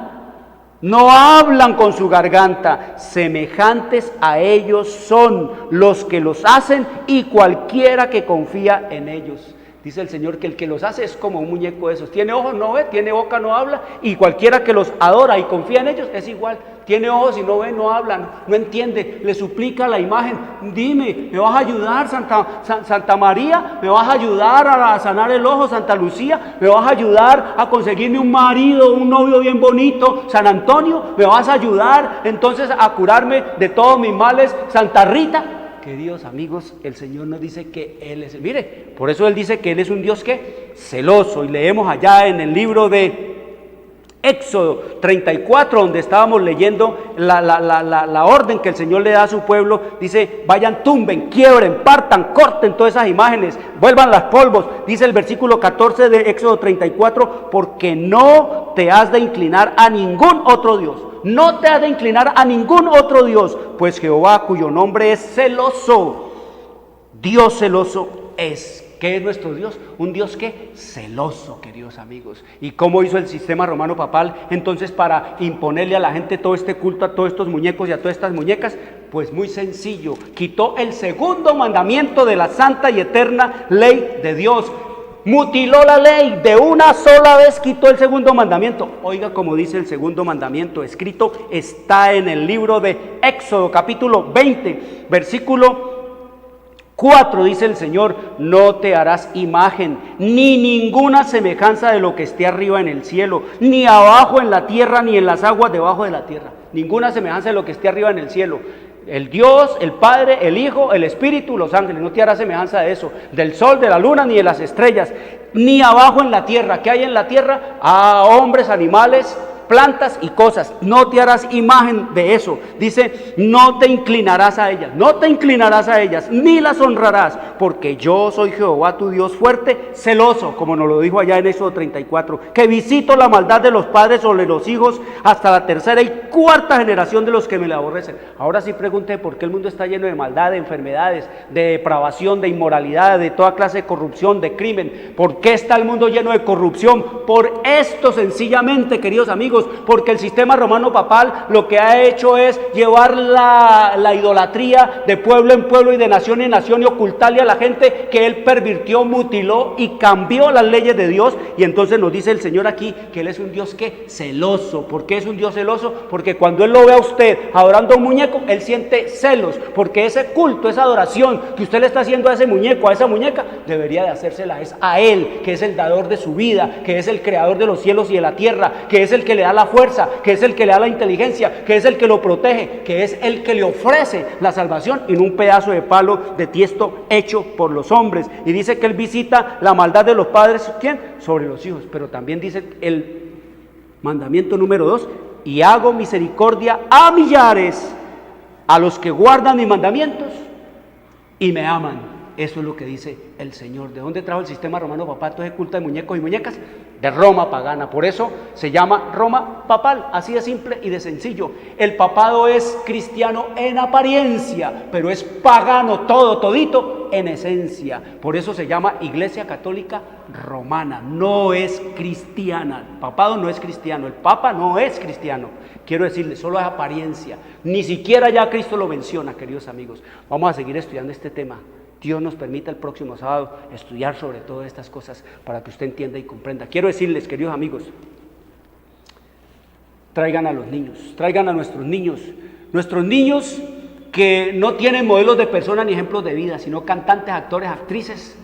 No hablan con su garganta, semejantes a ellos son los que los hacen y cualquiera que confía en ellos. Dice el Señor que el que los hace es como un muñeco de esos. Tiene ojos, no ve, tiene boca, no habla, y cualquiera que los adora y confía en ellos es igual. Tiene ojos y no ve, no habla, no entiende, le suplica la imagen. Dime, ¿me vas a ayudar, Santa María? ¿Me vas a ayudar a sanar el ojo, Santa Lucía? ¿Me vas a ayudar a conseguirme un marido, un novio bien bonito, San Antonio? ¿Me vas a ayudar entonces a curarme de todos mis males, Santa Rita? Queridos amigos, el Señor nos dice que Él es, mire, por eso Él dice que Él es un Dios que celoso, y leemos allá en el libro de Éxodo 34, donde estábamos leyendo la orden que el Señor le da a su pueblo. Dice, vayan, tumben, quiebren, partan, corten todas esas imágenes, vuelvan las polvos. Dice el versículo 14 de Éxodo 34, porque no te has de inclinar a ningún otro Dios. No te has de inclinar a ningún otro Dios, pues Jehová, cuyo nombre es celoso, Dios celoso es. ¿Qué es nuestro Dios? Un Dios que celoso, queridos amigos. ¿Y cómo hizo el sistema romano papal entonces para imponerle a la gente todo este culto a todos estos muñecos y a todas estas muñecas? Pues muy sencillo, quitó el segundo mandamiento de la santa y eterna ley de Dios. Mutiló la ley, de una sola vez quitó el segundo mandamiento. Oiga como dice el segundo mandamiento, escrito está en el libro de Éxodo capítulo 20, versículo 4, dice el Señor, no te harás imagen, ni ninguna semejanza de lo que esté arriba en el cielo, ni abajo en la tierra, ni en las aguas debajo de la tierra. Ninguna semejanza de lo que esté arriba en el cielo. El Dios, el Padre, el Hijo, el Espíritu, los ángeles, no te harás semejanza de eso, del sol, de la luna, ni de las estrellas, ni abajo en la tierra. ¿Qué hay en la tierra? A hombres, animales, plantas y cosas. No te harás imagen de eso. Dice, no te inclinarás a ellas, no te inclinarás a ellas, ni las honrarás, porque yo soy Jehová tu Dios fuerte, celoso, como nos lo dijo allá en Éxodo 34, que visito la maldad de los padres sobre los hijos hasta la tercera y cuarta generación de los que me la aborrecen. Ahora sí pregunte por qué el mundo está lleno de maldad, de enfermedades, de depravación, de inmoralidad, de toda clase de corrupción, de crimen. ¿Por qué está el mundo lleno de corrupción? Por esto sencillamente, queridos amigos, porque el sistema romano papal lo que ha hecho es llevar la idolatría de pueblo en pueblo y de nación en nación y ocultarle a la gente que él pervirtió, mutiló y cambió las leyes de Dios. Y entonces nos dice el Señor aquí que Él es un Dios que celoso. ¿Por qué es un Dios celoso? Porque cuando Él lo ve a usted adorando a un muñeco, Él siente celos, porque ese culto, esa adoración que usted le está haciendo a ese muñeco, a esa muñeca, debería de hacérsela es a Él, que es el dador de su vida, que es el creador de los cielos y de la tierra, que es el que le da la fuerza, que es el que le da la inteligencia, que es el que lo protege, que es el que le ofrece la salvación, y no un pedazo de palo de tiesto hecho por los hombres. Y dice que Él visita la maldad de los padres, ¿quién? Sobre los hijos. Pero también dice el mandamiento número 2, y hago misericordia a millares, a los que guardan mis mandamientos y me aman. Eso es lo que dice el Señor. ¿De dónde trajo el sistema romano papal todo ese culto de muñecos y muñecas? De Roma pagana. Por eso se llama Roma papal, así de simple y de sencillo. El papado es cristiano en apariencia, pero es pagano todito en esencia. Por eso se llama Iglesia Católica Romana, no es cristiana. El papado no es cristiano, el papa no es cristiano. Quiero decirle, solo es apariencia. Ni siquiera ya Cristo lo menciona, queridos amigos. Vamos a seguir estudiando este tema. Dios nos permita el próximo sábado estudiar sobre todas estas cosas para que usted entienda y comprenda. Quiero decirles, queridos amigos, traigan a los niños, traigan a nuestros niños que no tienen modelos de persona ni ejemplos de vida, sino cantantes, actores, actrices,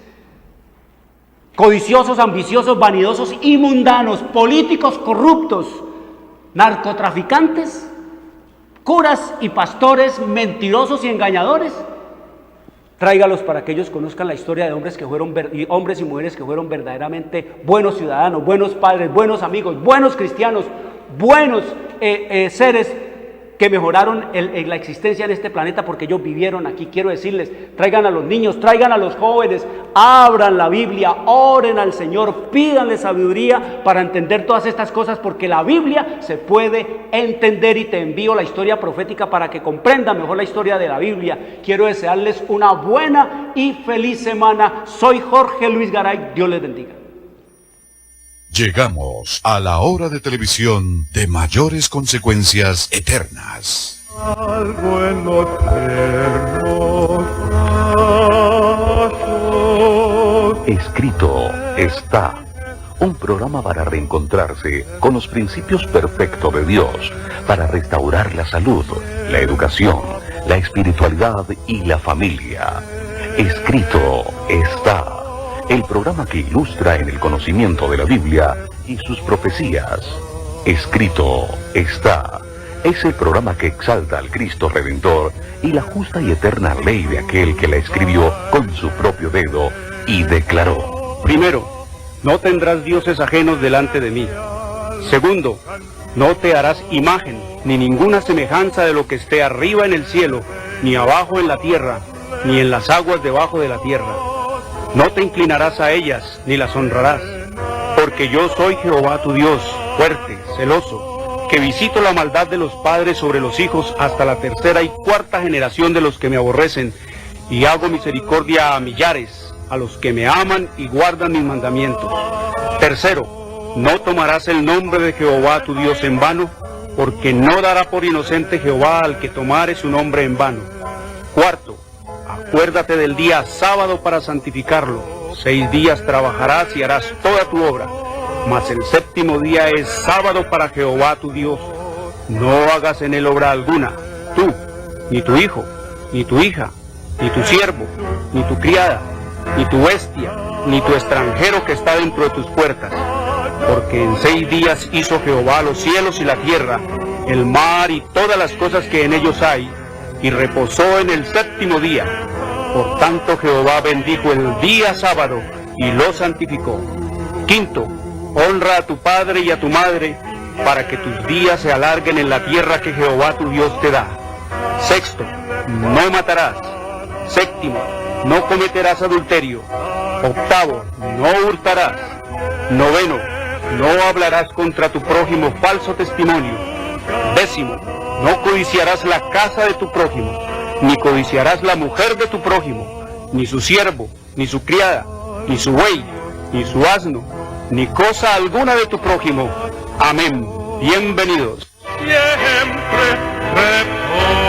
codiciosos, ambiciosos, vanidosos y mundanos, políticos corruptos, narcotraficantes, curas y pastores mentirosos y engañadores. Tráigalos para que ellos conozcan la historia de hombres y mujeres que fueron verdaderamente buenos ciudadanos, buenos padres, buenos amigos, buenos cristianos, buenos seres que mejoraron la existencia en este planeta porque ellos vivieron aquí. Quiero decirles, traigan a los niños, traigan a los jóvenes, abran la Biblia, oren al Señor, pídanle sabiduría para entender todas estas cosas, porque la Biblia se puede entender, y te envío la historia profética para que comprendan mejor la historia de la Biblia. Quiero desearles una buena y feliz semana. Soy Jorge Luis Garay, Dios les bendiga. Llegamos a la hora de televisión de mayores consecuencias eternas. Algo en los tiernos brazos. Escrito está. Un programa para reencontrarse con los principios perfectos de Dios, para restaurar la salud, la educación, la espiritualidad y la familia. Escrito está. El programa que ilustra en el conocimiento de la Biblia y sus profecías. Escrito está. Es el programa que exalta al Cristo Redentor y la justa y eterna ley de aquel que la escribió con su propio dedo y declaró. Primero, no tendrás dioses ajenos delante de mí. Segundo, no te harás imagen, ni ninguna semejanza de lo que esté arriba en el cielo, ni abajo en la tierra, ni en las aguas debajo de la tierra. No te inclinarás a ellas, ni las honrarás, porque yo soy Jehová tu Dios, fuerte, celoso, que visito la maldad de los padres sobre los hijos hasta la tercera y cuarta generación de los que me aborrecen, y hago misericordia a millares, a los que me aman y guardan mis mandamientos. Tercero, no tomarás el nombre de Jehová tu Dios en vano, porque no dará por inocente Jehová al que tomare su nombre en vano. Cuarto, acuérdate del día sábado para santificarlo. 6 días trabajarás y harás toda tu obra, mas el séptimo día es sábado para Jehová tu Dios. No hagas en él obra alguna, tú, ni tu hijo, ni tu hija, ni tu siervo, ni tu criada, ni tu bestia, ni tu extranjero que está dentro de tus puertas. Porque en 6 días hizo Jehová los cielos y la tierra, el mar y todas las cosas que en ellos hay, y reposó en el séptimo día. Por tanto Jehová bendijo el día sábado y lo santificó. Quinto, honra a tu padre y a tu madre, para que tus días se alarguen en la tierra que Jehová tu Dios te da. Sexto, no matarás. Séptimo, no cometerás adulterio. Octavo, no hurtarás. Noveno, no hablarás contra tu prójimo falso testimonio. Décimo, no codiciarás la casa de tu prójimo, ni codiciarás la mujer de tu prójimo, ni su siervo, ni su criada, ni su buey, ni su asno, ni cosa alguna de tu prójimo. Amén. Bienvenidos. Siempre reposo.